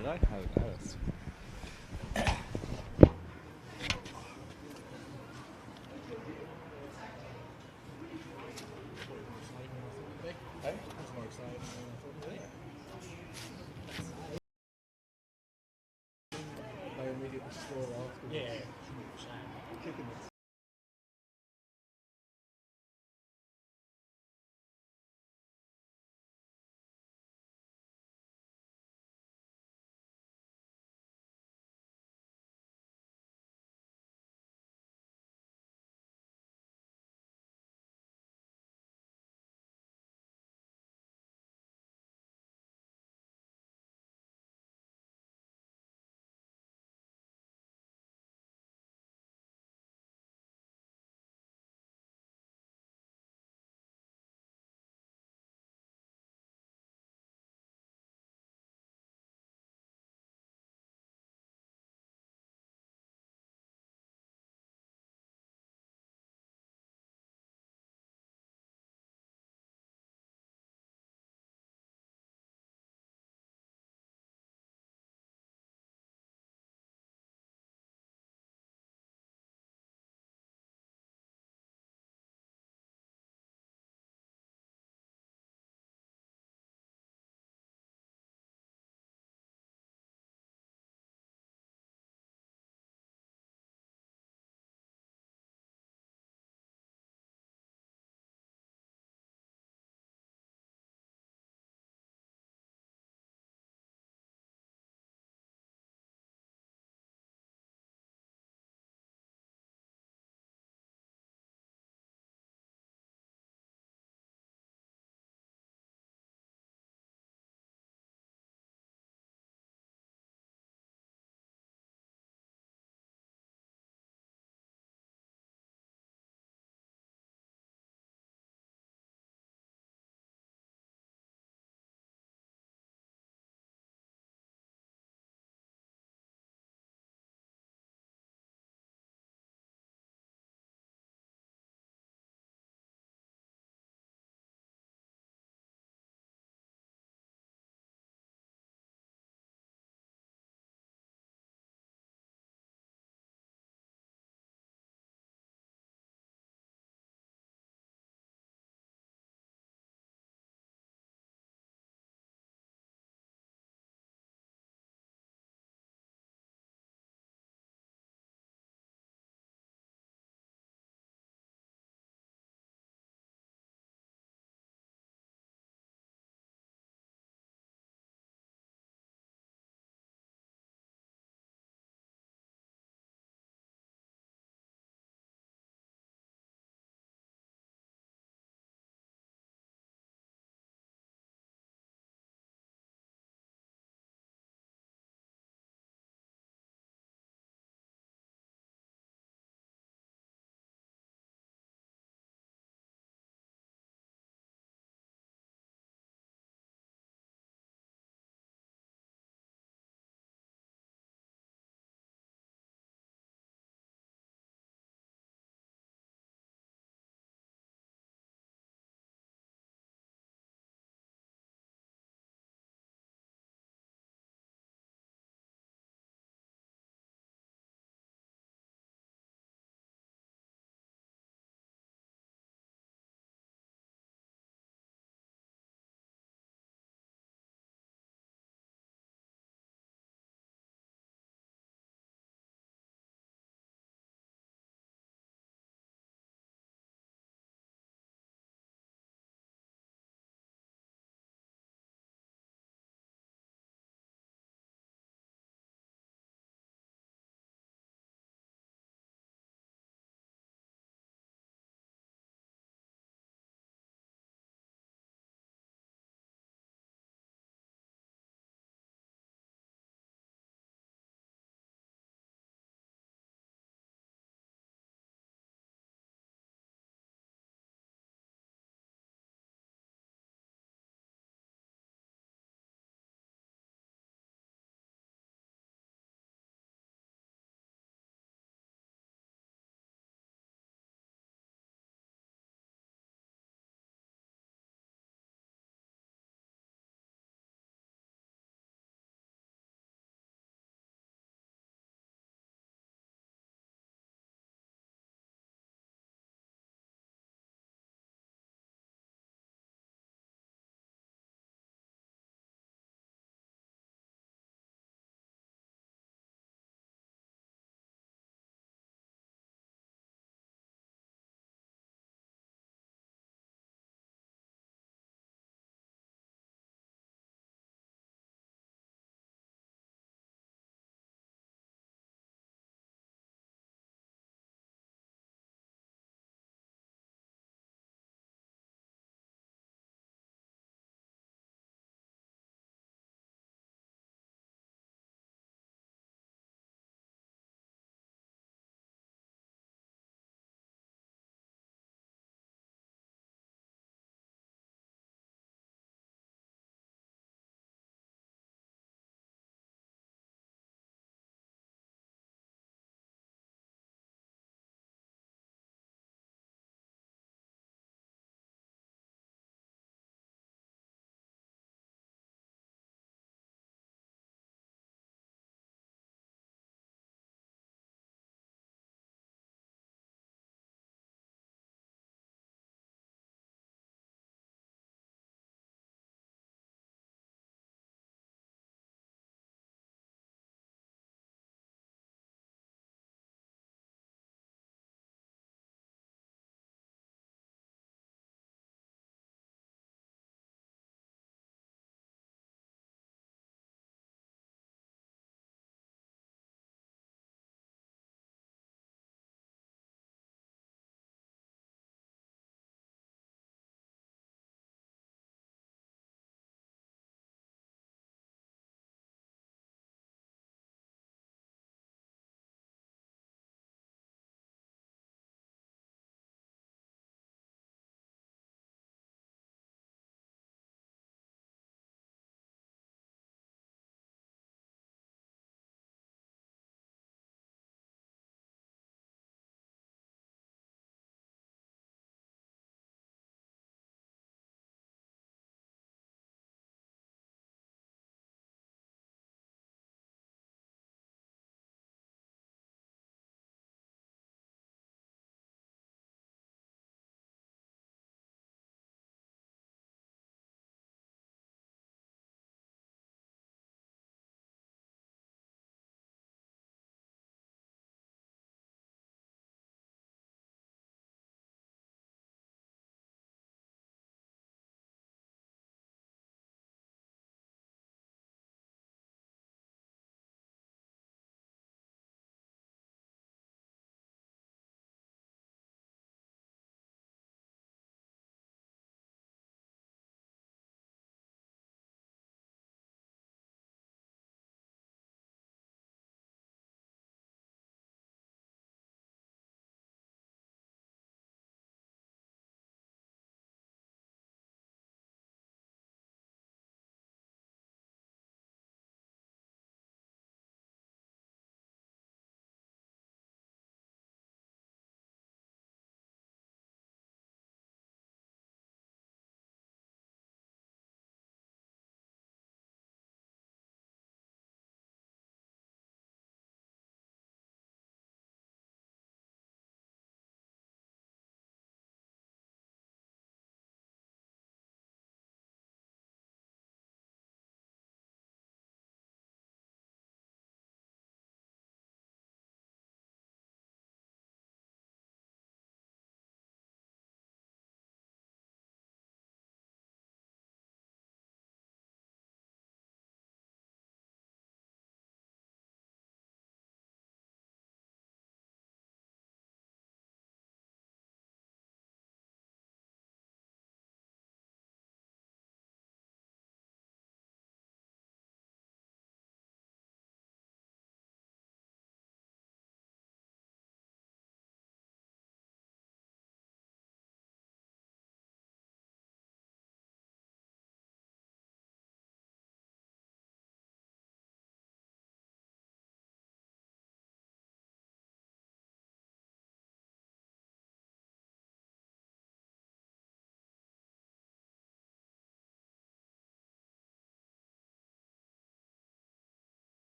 Did I? Oh, that's... Yeah.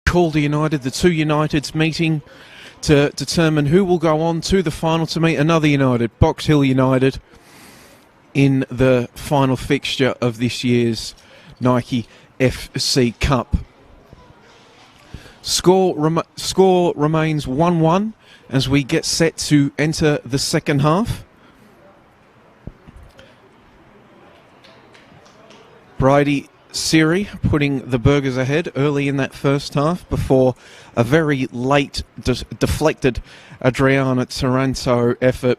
Calder United, the two Uniteds meeting to determine who will go on to the final to meet another United, Box Hill United, in the final fixture of this year's Nike FC Cup. Score remains 1-1 as we get set to enter the second half. Bridie Siri putting the Burgers ahead early in that first half before a very late deflected Adriana Taranto effort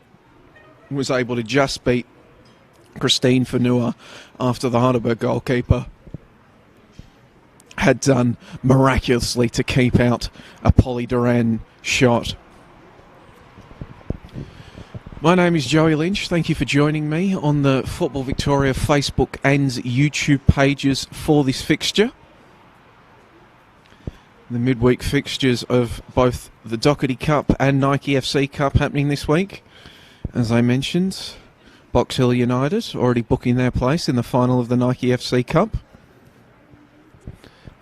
was able to just beat Christine Fanua after the Heidelberg goalkeeper had done miraculously to keep out a Polly Duran shot. My name is Joey Lynch. Thank you for joining me on the Football Victoria Facebook and YouTube pages for this fixture. The midweek fixtures of both the Doherty Cup and Nike FC Cup happening this week. As I mentioned, Box Hill United already booking their place in the final of the Nike FC Cup.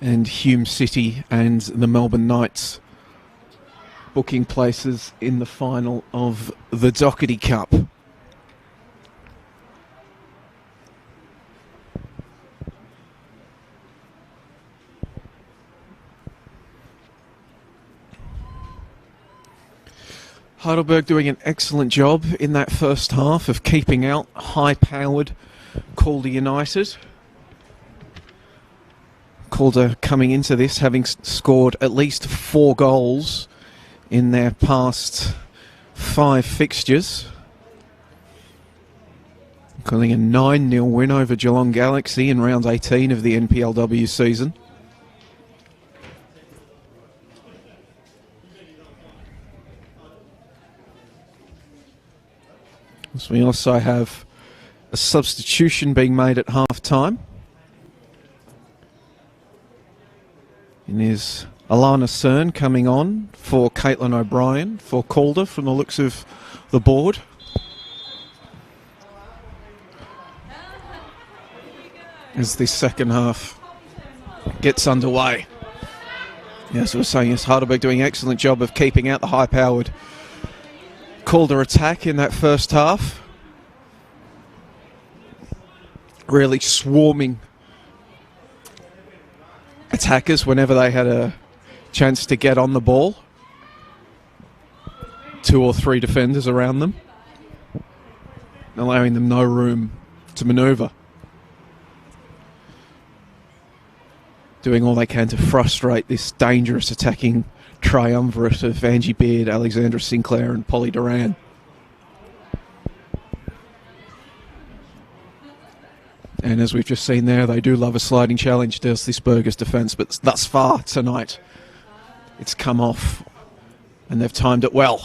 And Hume City and the Melbourne Knights booking places in the final of the Doherty Cup. Heidelberg doing an excellent job in that first half of keeping out high-powered Calder United. Calder coming into this having scored at least 4 goals in their past 5 fixtures, including a 9-0 win over Geelong Galaxy in round 18 of the NPLW season. So we also have a substitution being made at half-time. And is Alana Cern coming on for Caitlin O'Brien for Calder from the looks of the board. As the second half gets underway. As I was saying, yes, Heidelberg doing an excellent job of keeping out the high-powered Calder attack in that first half. Really swarming attackers whenever they had a chance to get on the ball. 2 or 3 defenders around them, allowing them no room to manoeuvre. Doing all they can to frustrate this dangerous attacking triumvirate of Angie Beard, Alexandra Sinclair and Polly Duran. And as we've just seen there, they do love a sliding challenge, does this Burgers defence, but thus far tonight it's come off and they've timed it well.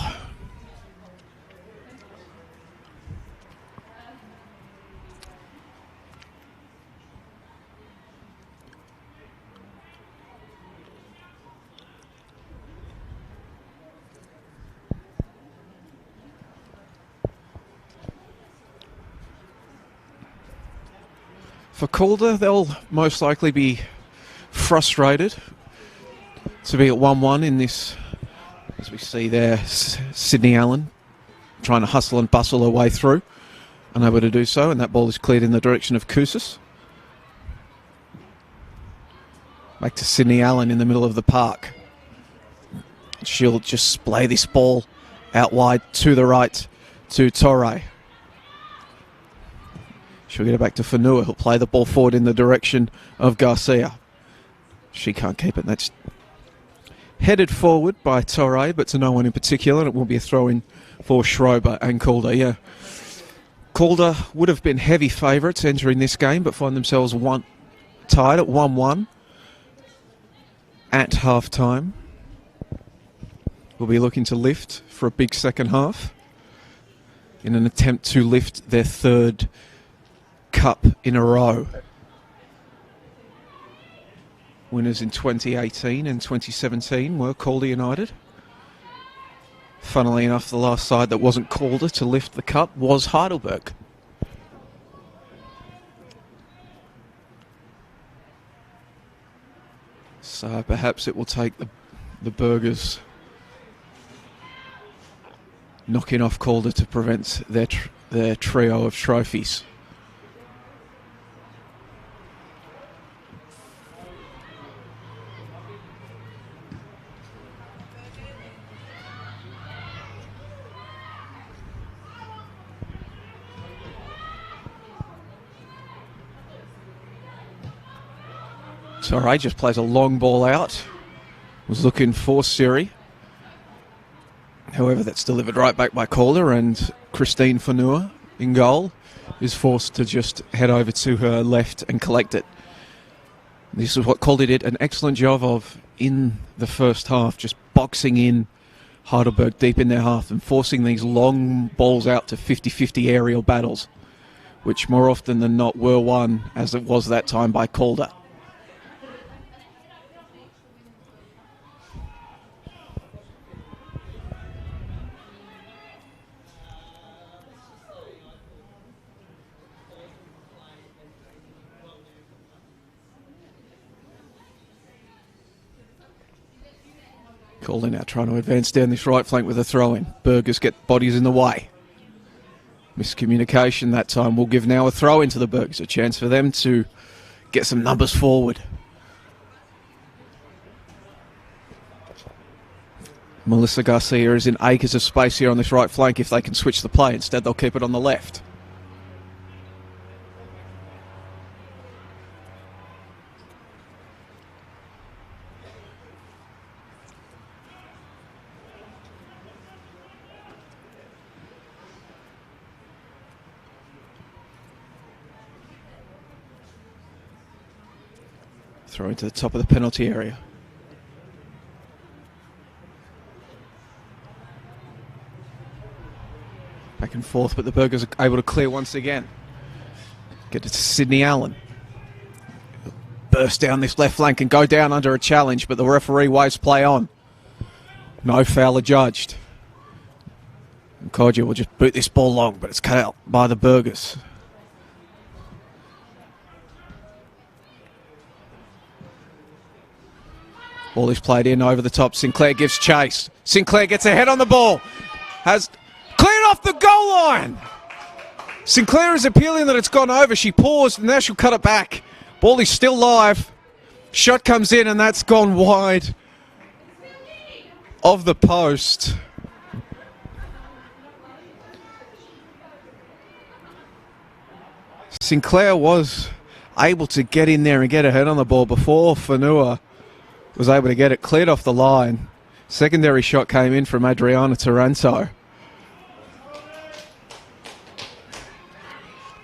For Calder, they'll most likely be frustrated to be at 1-1 in this, as we see there, Sydney Allen trying to hustle and bustle her way through, unable to do so, and that ball is cleared in the direction of Koussis. Back to Sydney Allen in the middle of the park. She'll just splay this ball out wide to the right to Torre. She'll get it back to Fanua, who'll play the ball forward in the direction of Garcia. She can't keep it. That's headed forward by Torre, but to no one in particular. And it will be a throw-in for Schrober and Calder. Yeah, Calder would have been heavy favourites entering this game, but find themselves tied at 1-1 at half-time. Will be looking to lift for a big second half in an attempt to lift their 3rd cup in a row. Winners in 2018 and 2017 were Calder United. Funnily enough, the last side that wasn't Calder to lift the cup was Heidelberg. So perhaps it will take the Burgers knocking off Calder to prevent their trio of trophies. Sorry, just plays a long ball out. Was looking for Siri. However, that's delivered right back by Calder, and Christine Fanua in goal is forced to just head over to her left and collect it. This is what Calder did an excellent job of in the first half, just boxing in Heidelberg deep in their half and forcing these long balls out to 50-50 aerial battles, which more often than not were won, as it was that time, by Calder. Calder now trying to advance down this right flank with a throw-in. Burgers get bodies in the way. Miscommunication that time will give now a throw-in to the Burgers. A chance for them to get some numbers forward. Melissa Garcia is in acres of space here on this right flank if they can switch the play. Instead, they'll keep it on the left. Throw into the top of the penalty area. Back and forth, but the Burgers are able to clear once again. Get it to Sydney Allen. Burst down this left flank and go down under a challenge, but the referee waves play on. No foul adjudged. Kodja will just boot this ball long, but it's cut out by the Burgers. Ball is played in over the top. Sinclair gives chase. Sinclair gets a head on the ball. Has cleared off the goal line. Sinclair is appealing that it's gone over. She paused and now she'll cut it back. Ball is still live. Shot comes in and that's gone wide of the post. Sinclair was able to get in there and get a head on the ball before Fanua was able to get it cleared off the line. Secondary shot came in from Adriana Taranto.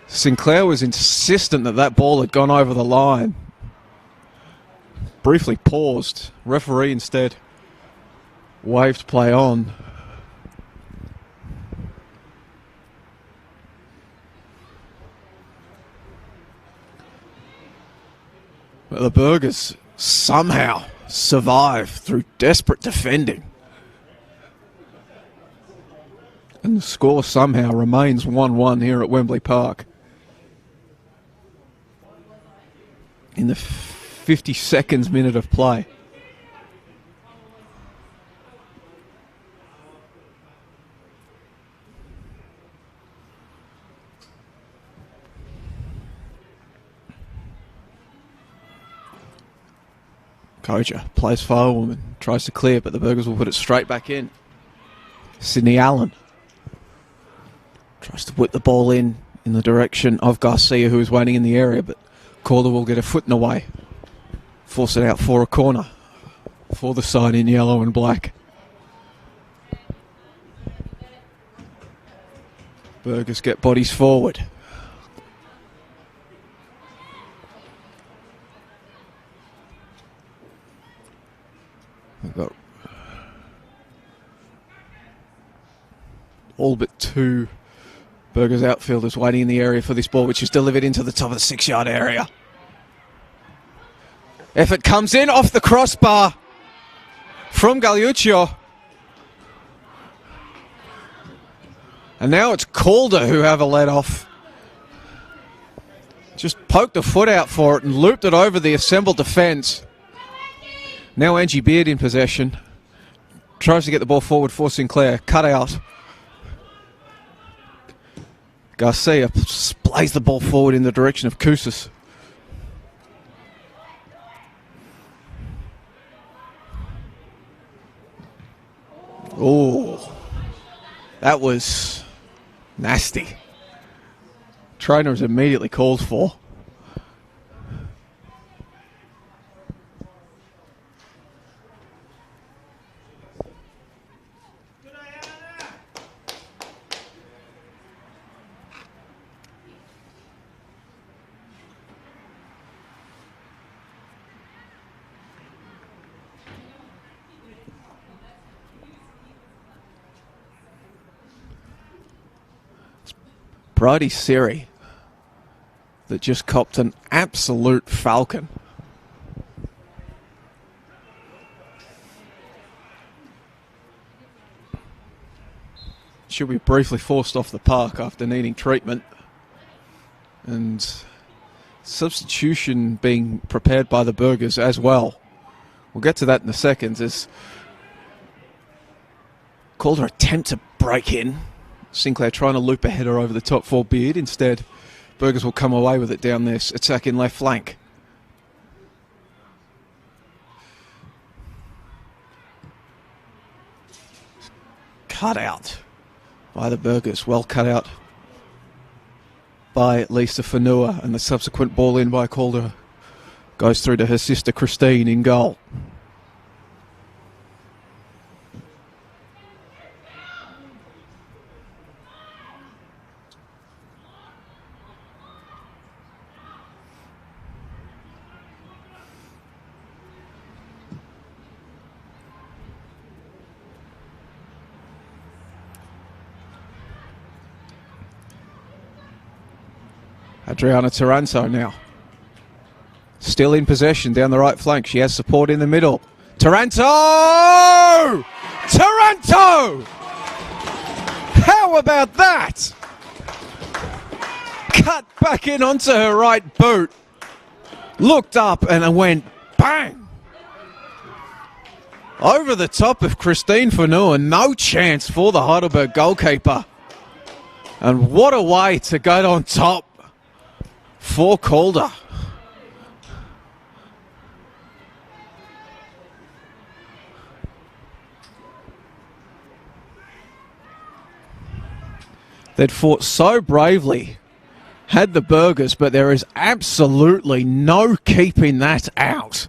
Sinclair was insistent that that ball had gone over the line. Briefly paused. Referee instead waved play on. But the Burgers somehow survive through desperate defending. And the score somehow remains 1-1 here at Wembley Park. In the 52nd minute of play. Koja plays forward and tries to clear, but the Burgers will put it straight back in. Sydney Allen tries to whip the ball in the direction of Garcia, who is waiting in the area, but Calder will get a foot in the way. Force it out for a corner for the side in yellow and black. Burgers get bodies forward. We've got all but two Burgers outfielders waiting in the area for this ball, which is delivered into the top of the 6-yard area. Effort comes in off the crossbar from Gagliuccio. And now it's Calder who have a let off. Just poked a foot out for it and looped it over the assembled defence. Now Angie Beard in possession. Tries to get the ball forward for Sinclair. Cut out. Garcia plays the ball forward in the direction of Kousas. Oh, that was nasty. Trainer is immediately called for. Bridie Siri that just copped an absolute falcon. She'll be briefly forced off the park after needing treatment. And substitution being prepared by the Burgers as well. We'll get to that in a second as Calder attempt to break in. Sinclair trying to loop a header over the top for Beard. Instead, Burgers will come away with it down this attack in left flank. Cut out by the Burgers. Well cut out by Lisa Fanua, and the subsequent ball in by Calder goes through to her sister Christine in goal. Adriana Taranto now. Still in possession down the right flank. She has support in the middle. Taranto! Taranto! How about that? Cut back in onto her right boot. Looked up and went bang! Over the top of Christine Fanua. No chance for the Heidelberg goalkeeper. And what a way to get on top for Calder. They'd fought so bravely, had the Burgers, but there is absolutely no keeping that out.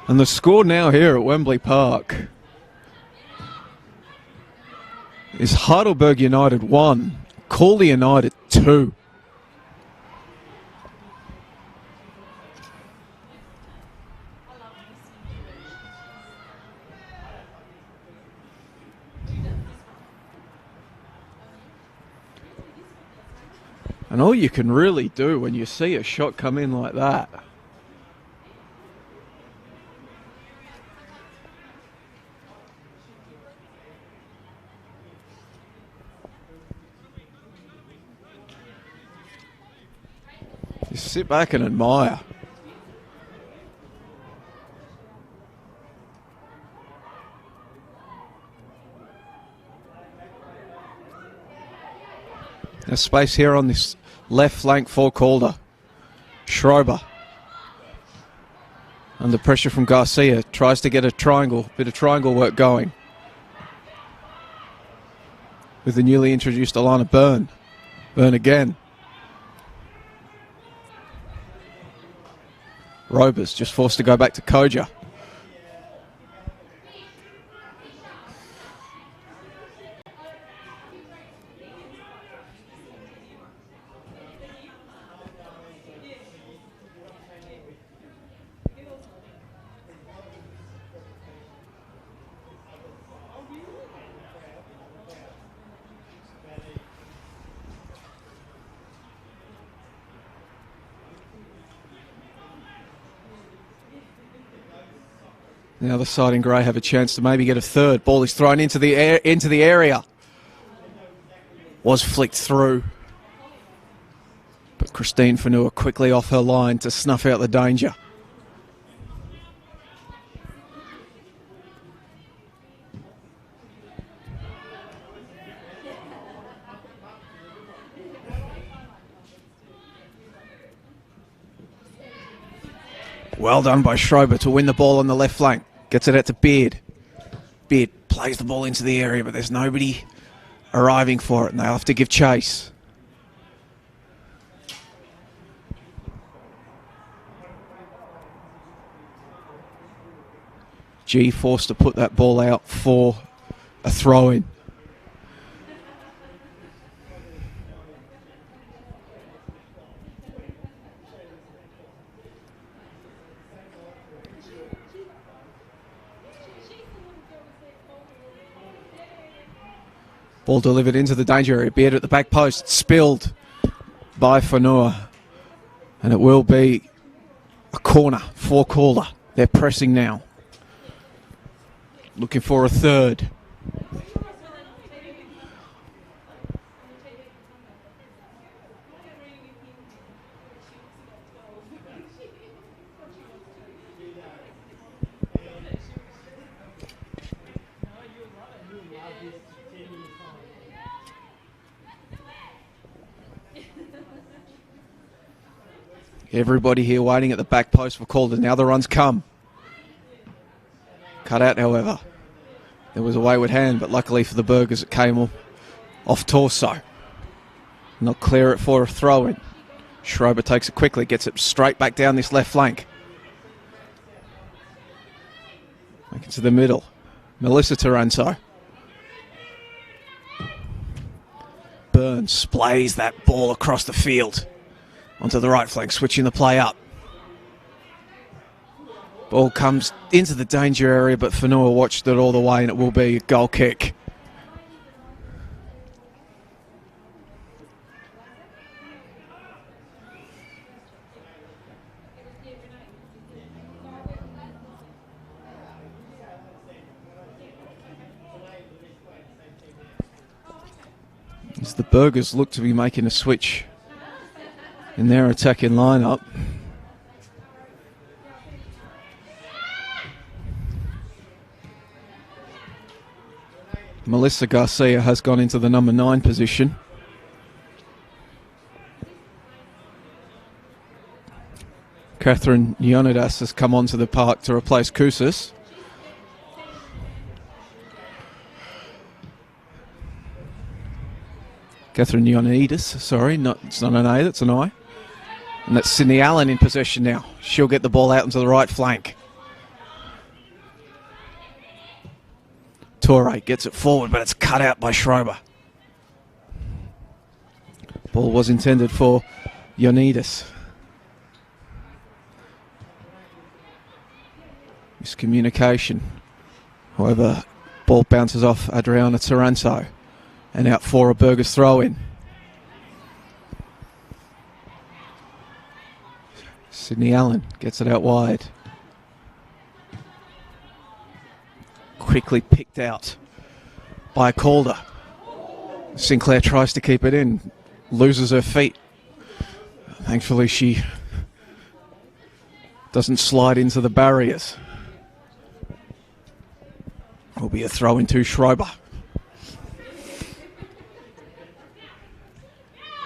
And the score now here at Wembley Park is Heidelberg United 1, Calder United 2. And all you can really do when you see a shot come in like that is sit back and admire. There's space here on this left flank for Calder. Schrober, under pressure from Garcia, tries to get a triangle, bit of triangle work going with the newly introduced Alana Byrne. Byrne again. Robers just forced to go back to Koja. The other side in grey have a chance to maybe get a third. Ball is thrown into the area. Was flicked through. But Christine Fanua quickly off her line to snuff out the danger. Well done by Schrober to win the ball on the left flank. Gets it out to Beard. Beard plays the ball into the area, but there's nobody arriving for it, and they'll have to give chase. G forced to put that ball out for a throw-in. Ball delivered into the danger area. Beard at the back post. Spilled by Fanua. And it will be a corner for Calder. They're pressing now. Looking for a third. Everybody here waiting at the back post for Calder. Now the runs come. Cut out, however. There was a wayward hand, but luckily for the Burgers, it came off torso. Not clear it for a throw-in. Schrober takes it quickly, gets it straight back down this left flank. Back into the middle. Melissa Taranto. Burns splays that ball across the field. Onto the right flank, switching the play up. Ball comes into the danger area, but Fanua watched it all the way, and it will be a goal kick. As the Burgers look to be making a switch in their attacking lineup. Melissa Garcia has gone into the number 9 position. Catherine Leonidas has come onto the park to replace Kousas. Catherine Leonidas, sorry, it's not an A, that's an I. And that's Sydney Allen in possession now. She'll get the ball out into the right flank. Torre gets it forward, but it's cut out by Schrober. Ball was intended for Leonidas. Miscommunication. However, ball bounces off Adriana Taranto and out for a Burgers throw-in. Sydney Allen gets it out wide. Quickly picked out by Calder. Sinclair tries to keep it in, loses her feet. Thankfully she doesn't slide into the barriers. Will be a throw in to Schrober.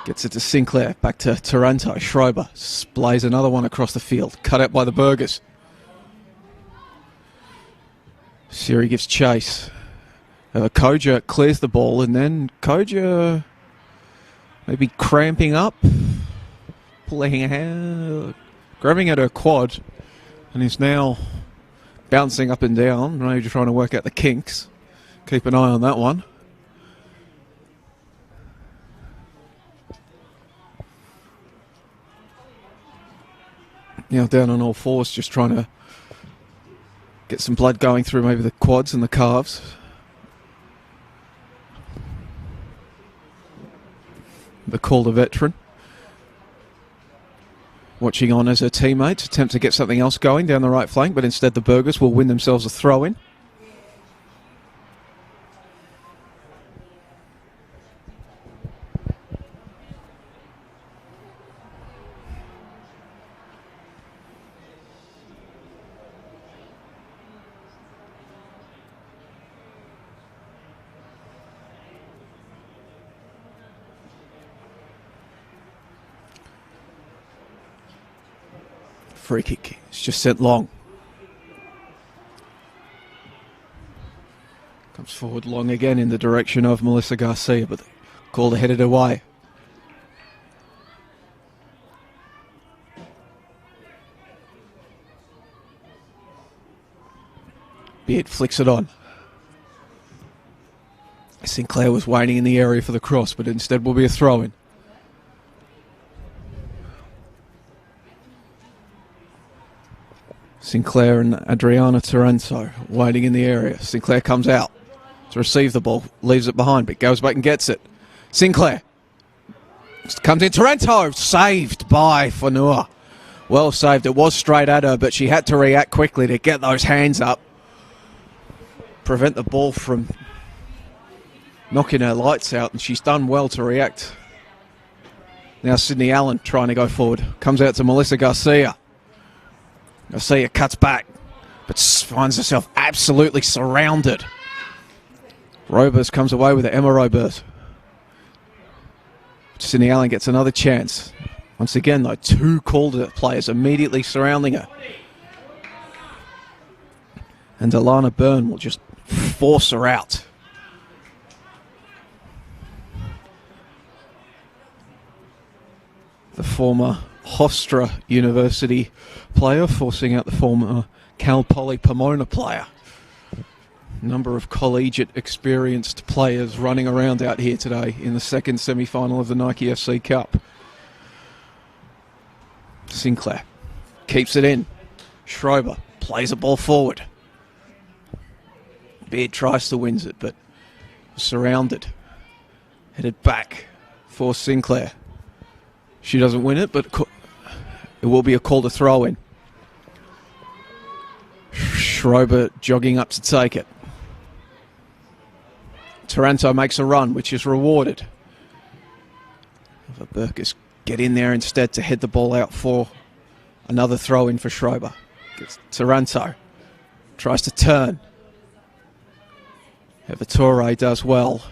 Gets it to Sinclair, back to Taranto. Schrober splays another one across the field. Cut out by the Burgers. Siri gives chase. Koja clears the ball, and then Koja maybe cramping up, pulling a hand, grabbing at her quad, and is now bouncing up and down, maybe trying to work out the kinks. Keep an eye on that one. Now down on all fours, just trying to get some blood going through maybe the quads and the calves. The Calder veteran watching on as her teammates attempt to get something else going down the right flank, but instead the Burgers will win themselves a throw-in. Free kick. It's just sent long. Comes forward long again in the direction of Melissa Garcia, but Calder headed away. Beard flicks it on. Sinclair was waiting in the area for the cross, but instead will be a throw-in. Sinclair and Adriana Taranto waiting in the area. Sinclair comes out to receive the ball, leaves it behind, but goes back and gets it. Sinclair comes in. Taranto saved by Whanua. Well saved. It was straight at her, but she had to react quickly to get those hands up, prevent the ball from knocking her lights out, and she's done well to react. Now Sydney Allen trying to go forward. Comes out to Melissa Garcia. Garcia cuts back, but finds herself absolutely surrounded. Robers comes away with it. Emma Robers. Sydney Allen gets another chance. Once again, though, two Calder players immediately surrounding her. And Alana Byrne will just force her out. The former Hofstra University player forcing out the former Cal Poly Pomona player. Number of collegiate experienced players running around out here today in the second semi-final of the Nike FC Cup. Sinclair keeps it in. Schrober plays the ball forward. Beard tries to win it, but surrounded. Headed back for Sinclair. She doesn't win it, but it will be a call to throw in. Schrober jogging up to take it. Taranto makes a run, which is rewarded. The Burkers get in there instead to head the ball out for another throw in for Schrober. Gets Taranto. Tries to turn. Torre does well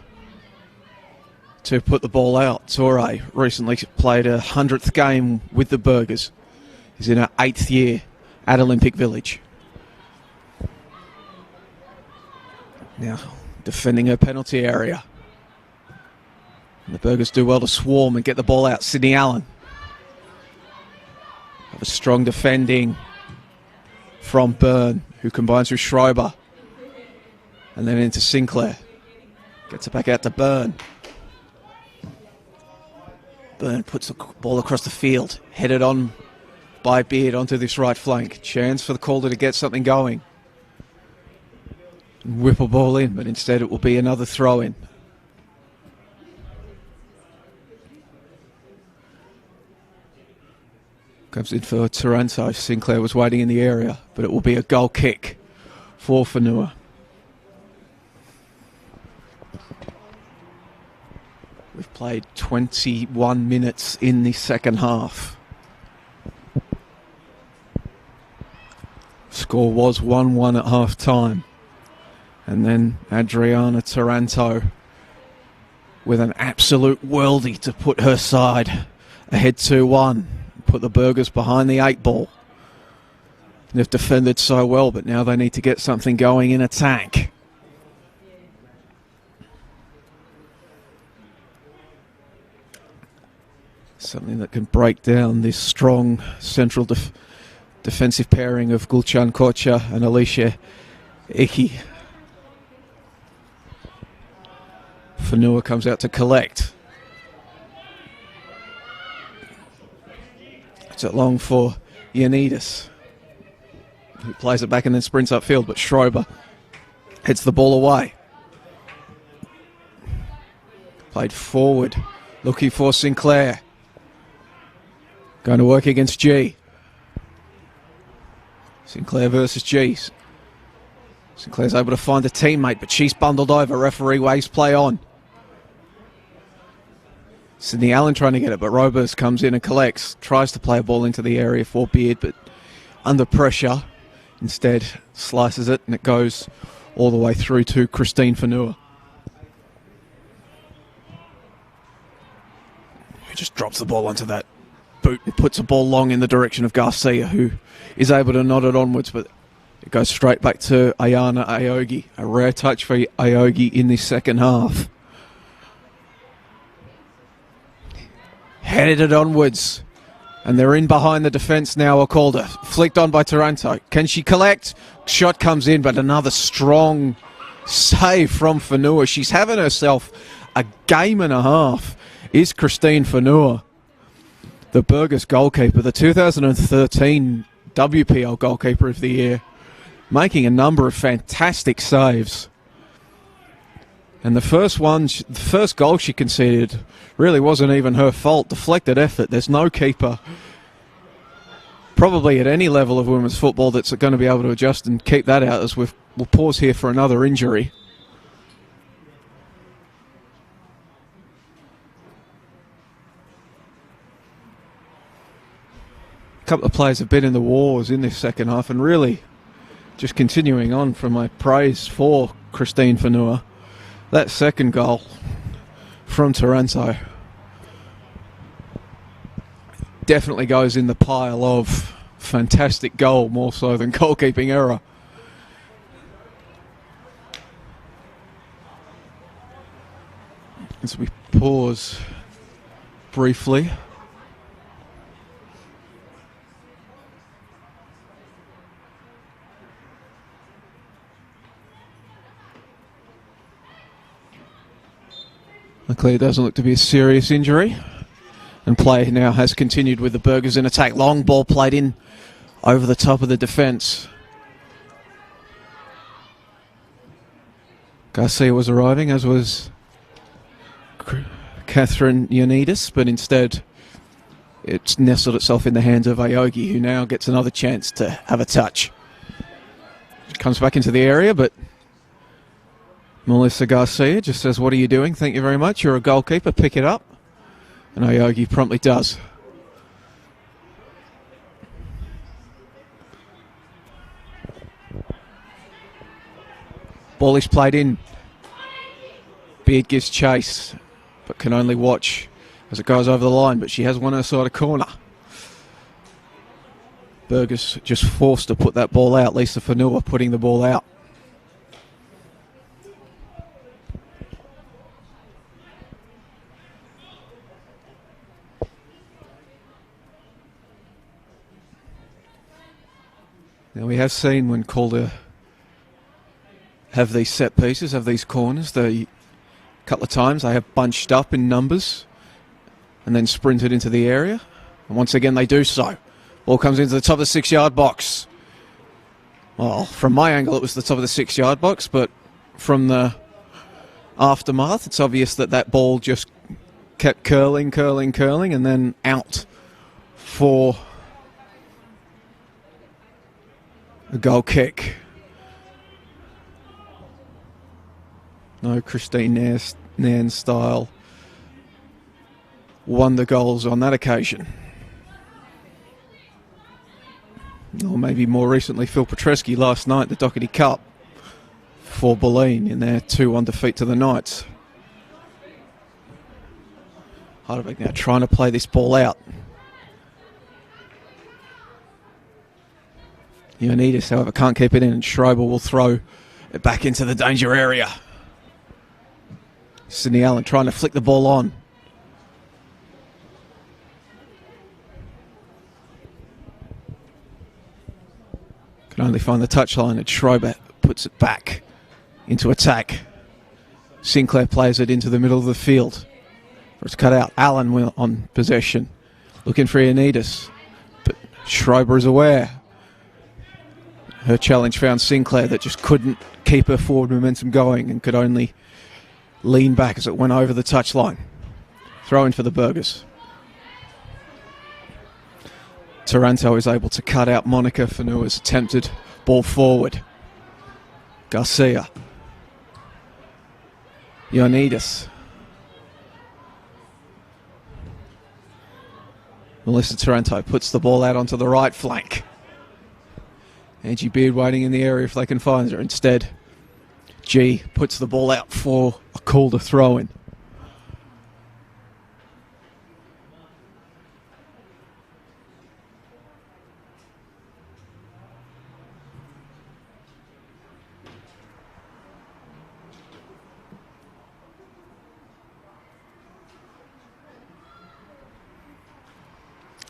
to put the ball out. Torre recently played a 100th game with the Burgers. He's in her 8th year at Olympic Village. Now defending her penalty area. And the Burgers do well to swarm and get the ball out. Sydney Allen. Have a strong defending from Byrne, who combines with Schrober. And then into Sinclair. Gets it back out to Byrne. Byrne puts the ball across the field. Headed on by Beard onto this right flank. Chance for the Calder to get something going. Whip a ball in, but instead it will be another throw in. Comes in for Taranto. Sinclair was waiting in the area, but it will be a goal kick for Whanua. We've played 21 minutes in the second half. Score was 1-1 at half time. And then Adriana Taranto with an absolute worldie to put her side ahead 2-1. Put the Burgers behind the 8 ball. They've defended so well, but now they need to get something going in attack. Something that can break down this strong central defensive pairing of Gulchan Kocha and Alicia Eki. Whanua comes out to collect. It's it long for Ioannidis, who plays it back and then sprints upfield, but Schrober heads the ball away. Played forward, looking for Sinclair. Going to work against G. Sinclair versus G. Sinclair's able to find a teammate, but she's bundled over. Referee waves play on. Sydney Allen trying to get it, but Robers comes in and collects. Tries to play a ball into the area for Beard, but under pressure. Instead, slices it, and it goes all the way through to Christine Whanua, who just drops the ball onto that boot and puts a ball long in the direction of Garcia, who is able to nod it onwards, but it goes straight back to Ayana Aogi. A rare touch for Aogi in this second half. Headed it onwards. And they're in behind the defence now, Calder. Flicked on by Taranto. Can she collect? Shot comes in, but another strong save from Fanua. She's having herself a game and a half, is Christine Fanua, the Burgess goalkeeper, the 2013 WPL goalkeeper of the year, making a number of fantastic saves. And the first goal she conceded really wasn't even her fault. Deflected effort. There's no keeper probably at any level of women's football that's going to be able to adjust and keep that out, as we'll pause here for another injury. A couple of players have been in the wars in this second half, and really just continuing on from my praise for Christine Fanua. That second goal from Taranto definitely goes in the pile of fantastic goal, more so than goalkeeping error. As we pause briefly. Luckily, it doesn't look to be a serious injury. And play now has continued with the Burgers in attack. Long ball played in over the top of the defence. Garcia was arriving, as was Catherine Ioannidis, but instead it's nestled itself in the hands of Aogi, who now gets another chance to have a touch. She comes back into the area, but Melissa Garcia just says, "What are you doing? Thank you very much. You're a goalkeeper. Pick it up." And Aogi promptly does. Ball is played in. Beard gives chase, but can only watch as it goes over the line, but she has won her side of corner. Burgess just forced to put that ball out. Lisa Fanua putting the ball out. Now, we have seen when Calder have these set pieces, have these corners, a couple of times they have bunched up in numbers and then sprinted into the area. And once again, they do so. Ball comes into the top of the 6-yard box. Well, from my angle, it was the top of the 6-yard box, but from the aftermath, it's obvious that that ball just kept curling, and then out for a goal kick. No Christine Nairn style wonder goals on that occasion. Or maybe more recently Phil Petrescu last night, the Doherty Cup for Boleyn in their 2-1 defeat to the Knights. Heidelberg now trying to play this ball out. Ioannidis, however, can't keep it in, and Schrober will throw it back into the danger area. Sydney Allen trying to flick the ball on. Can only find the touchline, and Schrober puts it back into attack. Sinclair plays it into the middle of the field. It's cut out. Allen on possession, looking for Ioannidis, but Schrober is aware. Her challenge found Sinclair, that just couldn't keep her forward momentum going and could only lean back as it went over the touchline. Throw in for the Burgers. Taranto is able to cut out Monica Fanua's attempted ball forward. Garcia. Ioannidis. Melissa Taranto puts the ball out onto the right flank. Angie Beard waiting in the area if they can find her. Instead, G puts the ball out for a Calder throw-in.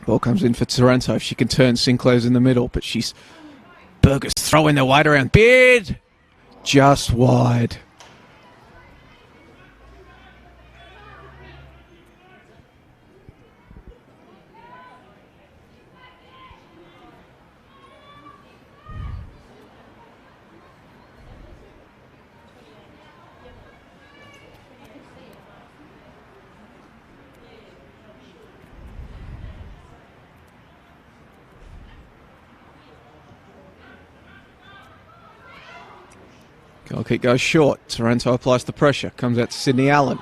Ball comes in for Taranto. If she can turn, Sinclair's in the middle, but Berger's throwing their weight around. Beard! Just wide. Goal kick goes short. Taranto applies the pressure. Comes out to Sydney Allen.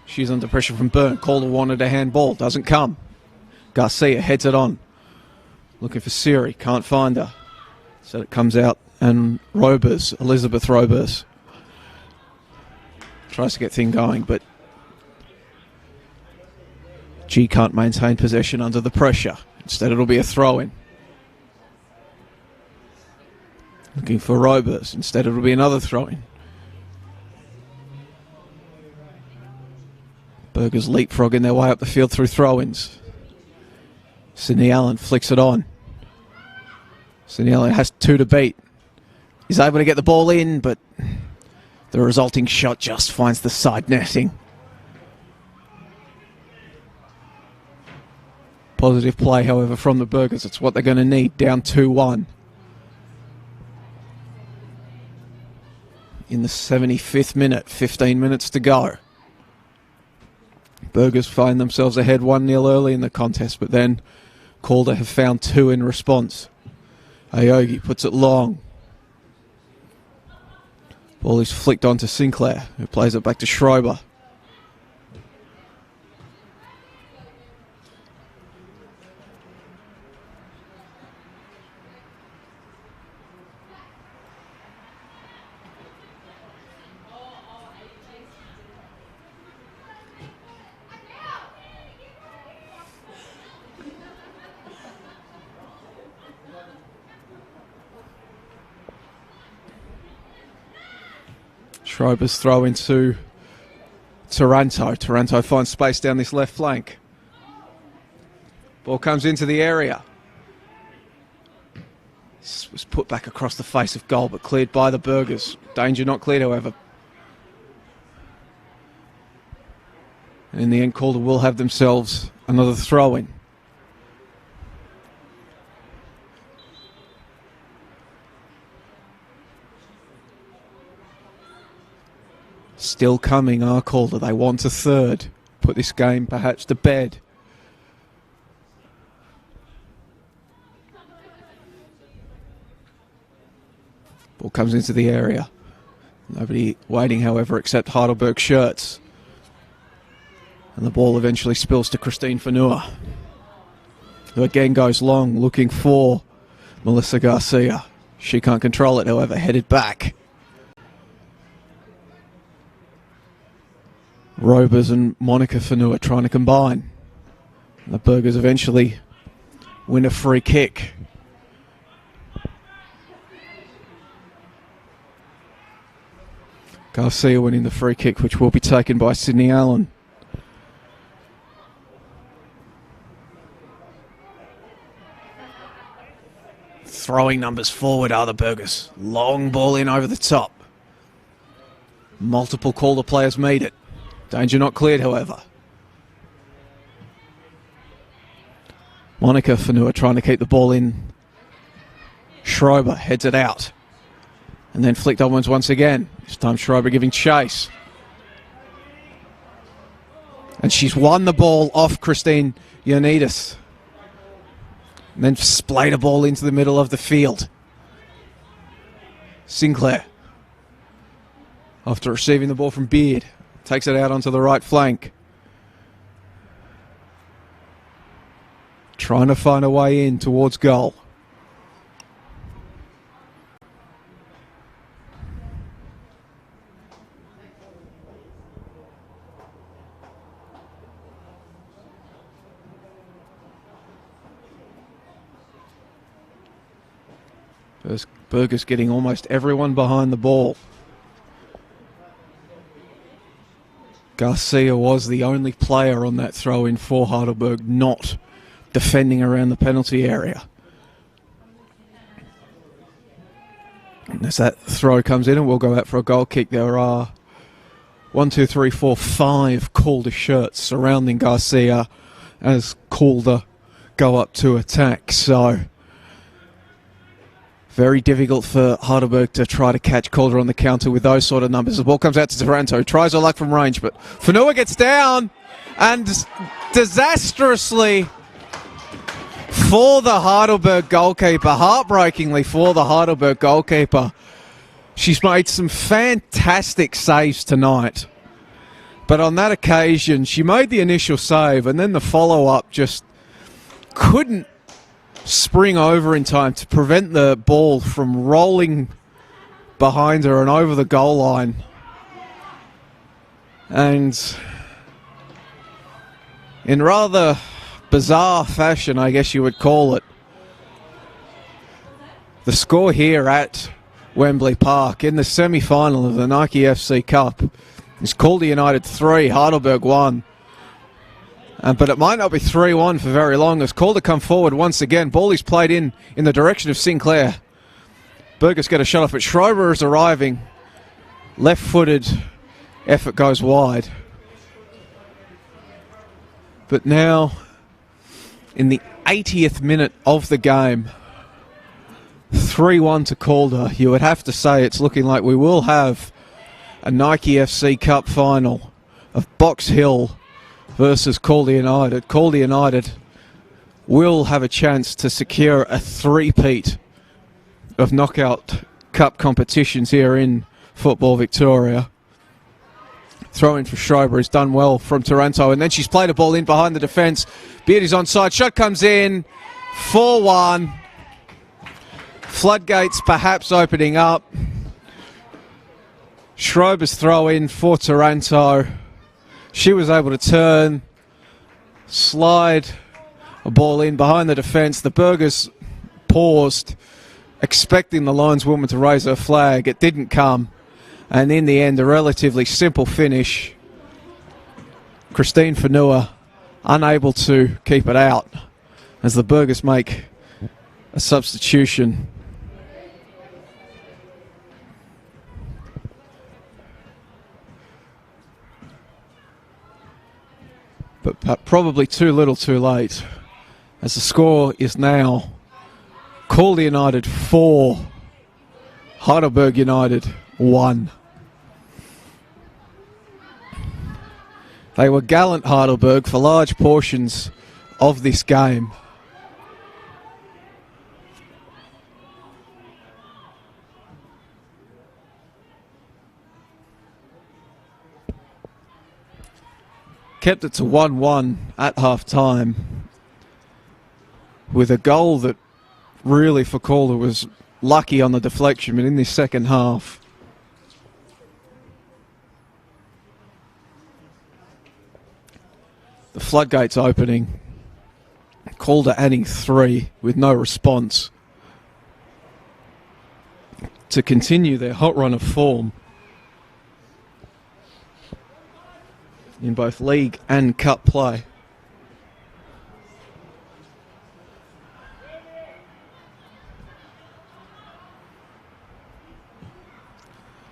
She's under pressure from Byrne. Calder wanted a handball. Doesn't come. Garcia heads it on. Looking for Siri. Can't find her. So it comes out and Elizabeth Robers tries to get things going, but G can't maintain possession under the pressure. Instead it'll be a throw-in. Looking for Robers. Instead it'll be another throw-in. Berger's leapfrogging their way up the field through throw-ins. Sydney Allen flicks it on. Sydney Allen has 2 to beat. He's able to get the ball in, but the resulting shot just finds the side netting. Positive play, however, from the Bergers. It's what they're going to need. Down 2-1. In the 75th minute, 15 minutes to go. Bergers find themselves ahead 1-0 early in the contest, but then Calder have found 2 in response. Aogi puts it long. Ball is flicked onto Sinclair, who plays it back to Schrober. Schrober's throw into Taranto. Taranto finds space down this left flank. Ball comes into the area. This was put back across the face of goal, but cleared by the Bergers. Danger not cleared, however. And in the end, Calder will have themselves another throw-in. Still coming, are Calder. They want a third. Put this game perhaps to bed. Ball comes into the area. Nobody waiting, however, except Heidelberg shirts. And the ball eventually spills to Christine Fanua, who again goes long, looking for Melissa Garcia. She can't control it, however, headed back. Robers and Monica Fanua trying to combine. And the Bergers eventually win a free kick. Garcia winning the free kick, which will be taken by Sydney Allen. Throwing numbers forward are the Bergers. Long ball in over the top. Multiple Calder players meet it. Danger not cleared, however. Monica Fanua trying to keep the ball in. Schrober heads it out. And then flicked onwards once again. This time Schrober giving chase. And she's won the ball off Christine Ioannidis. And then splayed a ball into the middle of the field. Sinclair, after receiving the ball from Beard, takes it out onto the right flank. Trying to find a way in towards goal. Berger's getting almost everyone behind the ball. Garcia was the only player on that throw-in for Heidelberg not defending around the penalty area. And as that throw comes in, and we'll go out for a goal kick, there are 5 Calder shirts surrounding Garcia as Calder go up to attack. So very difficult for Heidelberg to try to catch Calder on the counter with those sort of numbers. The ball comes out to Taranto, tries her luck from range, but Whanua gets down, and disastrously for the Heidelberg goalkeeper, heartbreakingly for the Heidelberg goalkeeper, she's made some fantastic saves tonight. But on that occasion, she made the initial save, and then the follow-up just couldn't spring over in time to prevent the ball from rolling behind her and over the goal line. And in rather bizarre fashion, I guess you would call it, the score here at Wembley Park in the semi-final of the Nike FC Cup is Calder United 3, Heidelberg 1. But it might not be 3-1 for very long as Calder come forward once again. Ball is played in the direction of Sinclair. Burgess get a shot off, but Schreiber is arriving. Left-footed effort goes wide. But now, in the 80th minute of the game, 3-1 to Calder. You would have to say it's looking like we will have a Nike FC Cup final of Box Hill versus Calder United. Calder United will have a chance to secure a three-peat of knockout cup competitions here in Football Victoria. Throw in for Schreiber is done well from Taranto, and then she's played a ball in behind the defence. Beardy's onside, shot comes in, 4-1. Floodgates perhaps opening up. Schreiber's throw in for Taranto. She was able to turn, slide a ball in behind the defence. The Burgers paused, expecting the lineswoman to raise her flag. It didn't come. And in the end, a relatively simple finish. Christine Whanua unable to keep it out as the Burgers make a substitution. But probably too little too late, as the score is now Calder United 4, Heidelberg United 1. They were gallant, Heidelberg, for large portions of this game. Kept it to 1-1 at half-time with a goal that really for Calder was lucky on the deflection, but in this second half, the floodgates opening, Calder adding 3 with no response to continue their hot run of form in both league and cup play.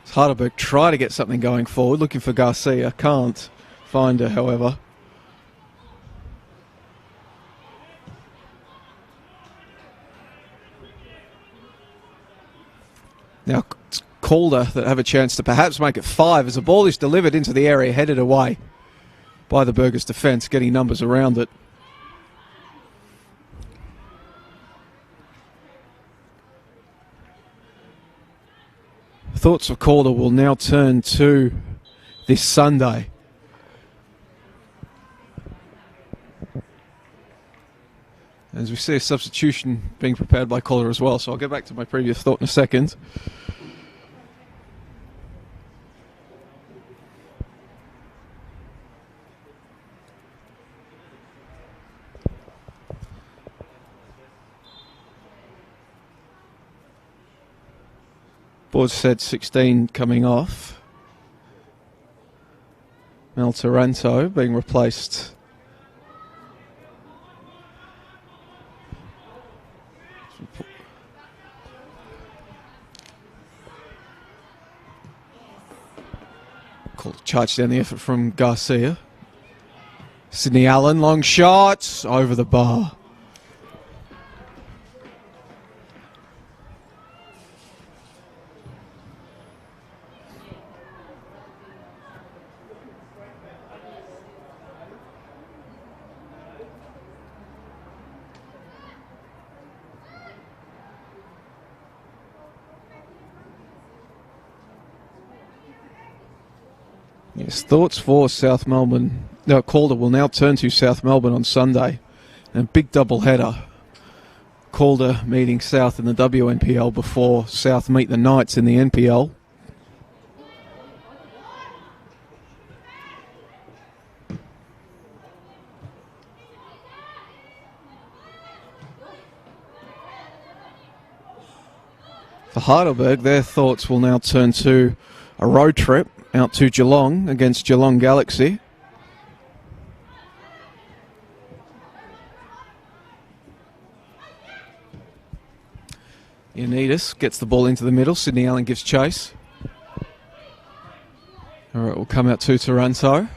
Heidelberg try to get something going forward, looking for Garcia. Can't find her, however. Now it's Calder that have a chance to perhaps make it 5 as the ball is delivered into the area, headed away by the Burgers defence, getting numbers around it. Thoughts of Calder will now turn to this Sunday. As we see a substitution being prepared by Calder as well, so I'll go back to my previous thought in a second. Board said 16 coming off. Mel Taranto being replaced Charge down the effort from Garcia. Sydney Allen, long shot, over the bar. Yes, thoughts for South Melbourne. No, Calder will now turn to South Melbourne on Sunday. And a big double header. Calder meeting South in the WNPL before South meet the Knights in the NPL. For Heidelberg, their thoughts will now turn to a road trip out to Geelong against Geelong Galaxy. Ioannidis gets the ball into the middle. Sydney Allen gives chase. All right, will come out to Taranto.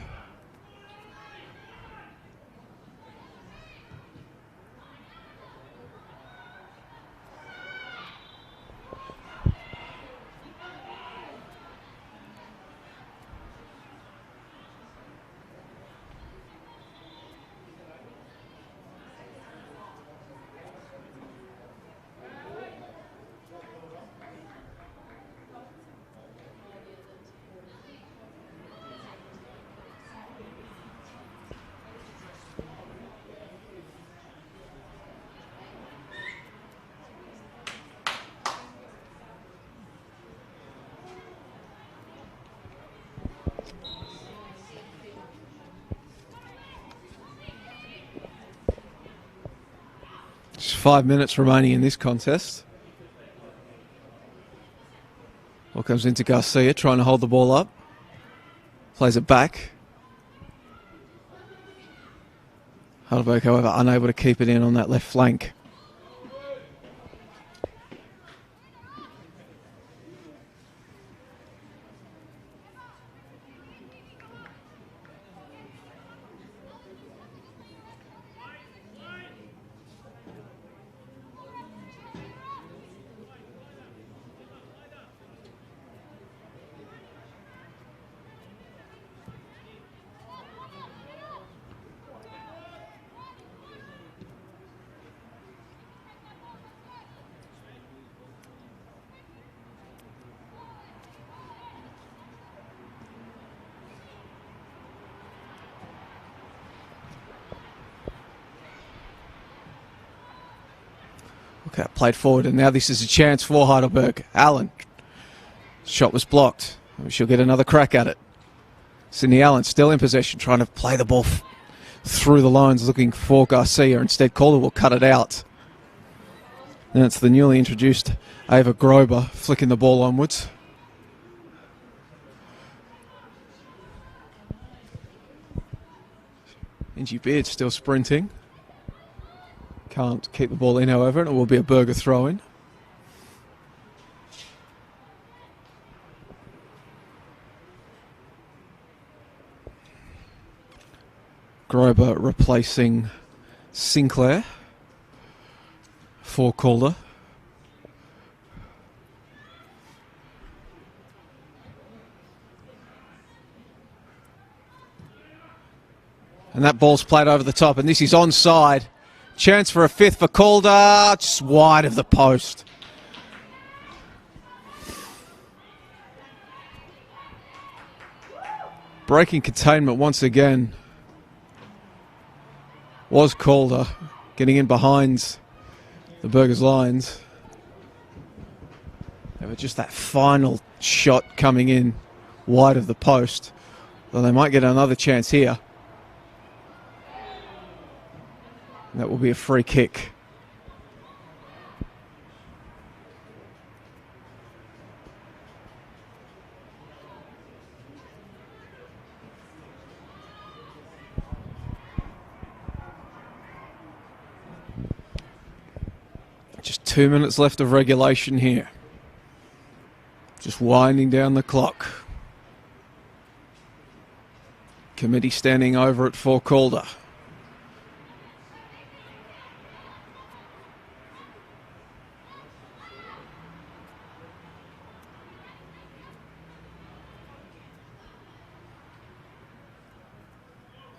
Just 5 minutes remaining in this contest. Ball comes into Garcia, trying to hold the ball up. Plays it back. Heidelberg, however, unable to keep it in on that left flank. Okay, played forward, and now this is a chance for Heidelberg. Allen. Shot was blocked. She'll get another crack at it. Sydney Allen still in possession, trying to play the ball through the lines, looking for Garcia. Instead, Calder will cut it out. And it's the newly introduced Ava Grober flicking the ball onwards. Ingy Beard still sprinting. Can't keep the ball in, however, and it will be a Berger throw-in. Grober replacing Sinclair for Calder. And that ball's played over the top, and this is onside. Chance for a fifth for Calder, just wide of the post. Breaking containment once again was Calder, getting in behind the Burgers lines. But just that final shot coming in wide of the post. Though they might get another chance here. That will be a free kick. Just 2 minutes left of regulation here. Just winding down the clock. Committee standing over it for Calder.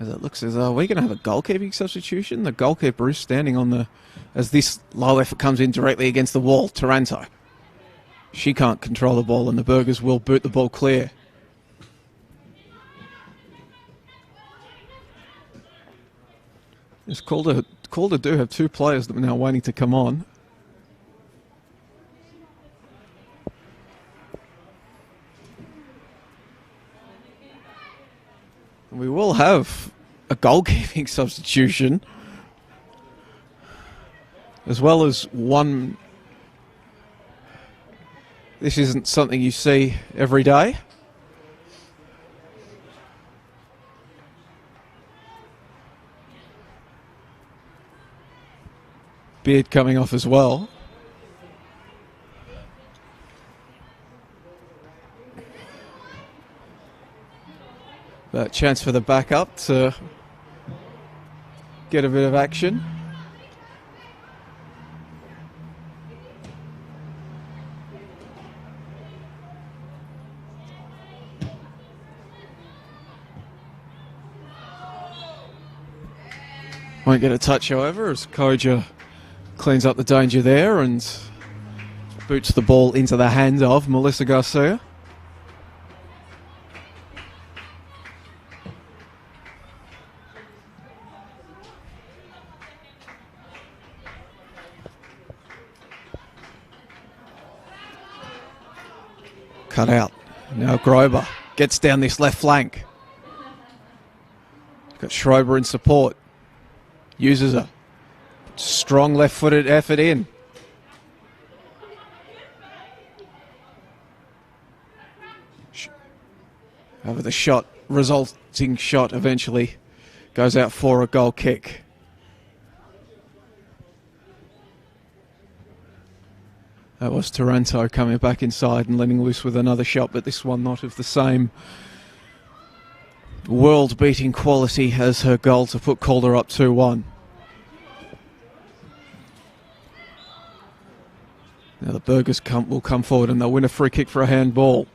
As it looks as though we're going to have a goalkeeping substitution. The goalkeeper is standing on the... as this low effort comes in directly against the wall. Taranto. She can't control the ball and the Burgers will boot the ball clear. As Calder do have two players that are now waiting to come on. We will have a goalkeeping substitution, as well as one. This isn't something you see every day. Beard coming off as well. But chance for the backup to get a bit of action. Won't get a touch, however, as Koja cleans up the danger there and boots the ball into the hands of Melissa Garcia. Cut out. Now Grober gets down this left flank. Got Schrober in support. Uses a strong left-footed effort in. Over the shot, resulting shot eventually goes out for a goal kick. That was Taranto coming back inside and letting loose with another shot, but this one not of the same world-beating quality as her goal to put Calder up 2-1. Now the Burgers will come forward and they'll win a free kick for a handball.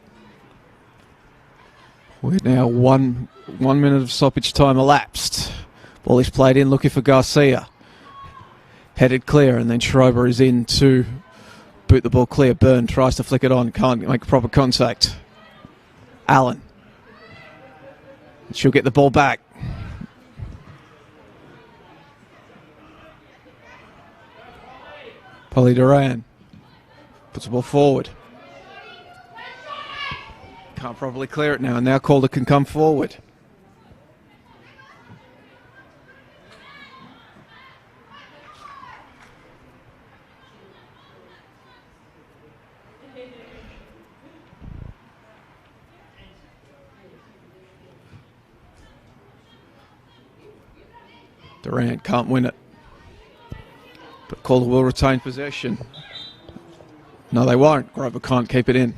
We're now one minute of stoppage time elapsed. Ball is played in, looking for Garcia. Headed clear, and then Schrober is in to boot the ball clear. Byrne tries to flick it on, can't make proper contact. Allen. She'll get the ball back. Polly Duran puts the ball forward. Can't properly clear it now, and now Calder can come forward. Durant can't win it, but Calder will retain possession. No, they won't. Grover can't keep it in.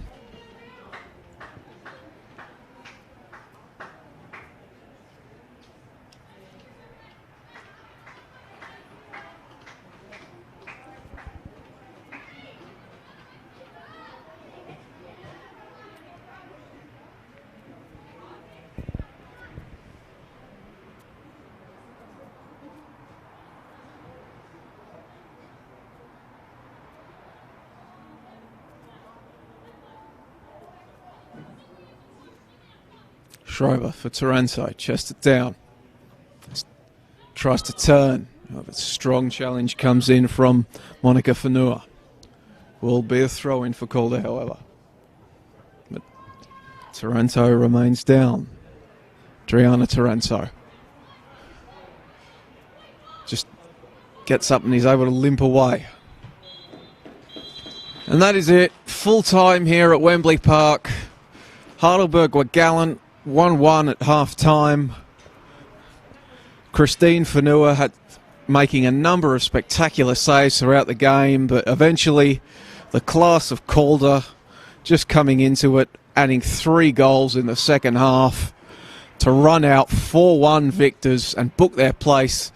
Schrober for Taranto, chest it down. Tries to turn. Oh, a strong challenge comes in from Monica Fanua. Will be a throw-in for Calder, however. But Taranto remains down. Driana Taranto just gets up and he's able to limp away. And that is it. Full time here at Wembley Park. Heidelberg were gallant. 1-1 at half-time. Christine Fanua had making a number of spectacular saves throughout the game, but eventually the class of Calder just coming into it, adding 3 goals in the second half, to run out 4-1 victors and book their place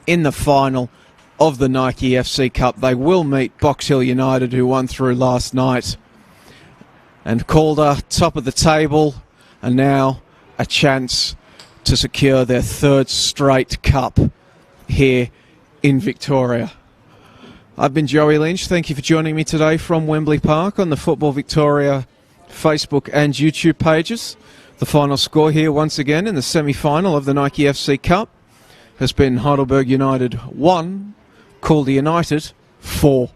in the final of the Nike FC Cup. They will meet Box Hill United, who won through last night. And Calder, top of the table, and now a chance to secure their third straight cup here in Victoria. I've been Joey Lynch. Thank you for joining me today from Wembley Park on the Football Victoria Facebook and YouTube pages. The final score here once again in the semi-final of the Nike FC Cup has been Heidelberg United 1, Calder United 4.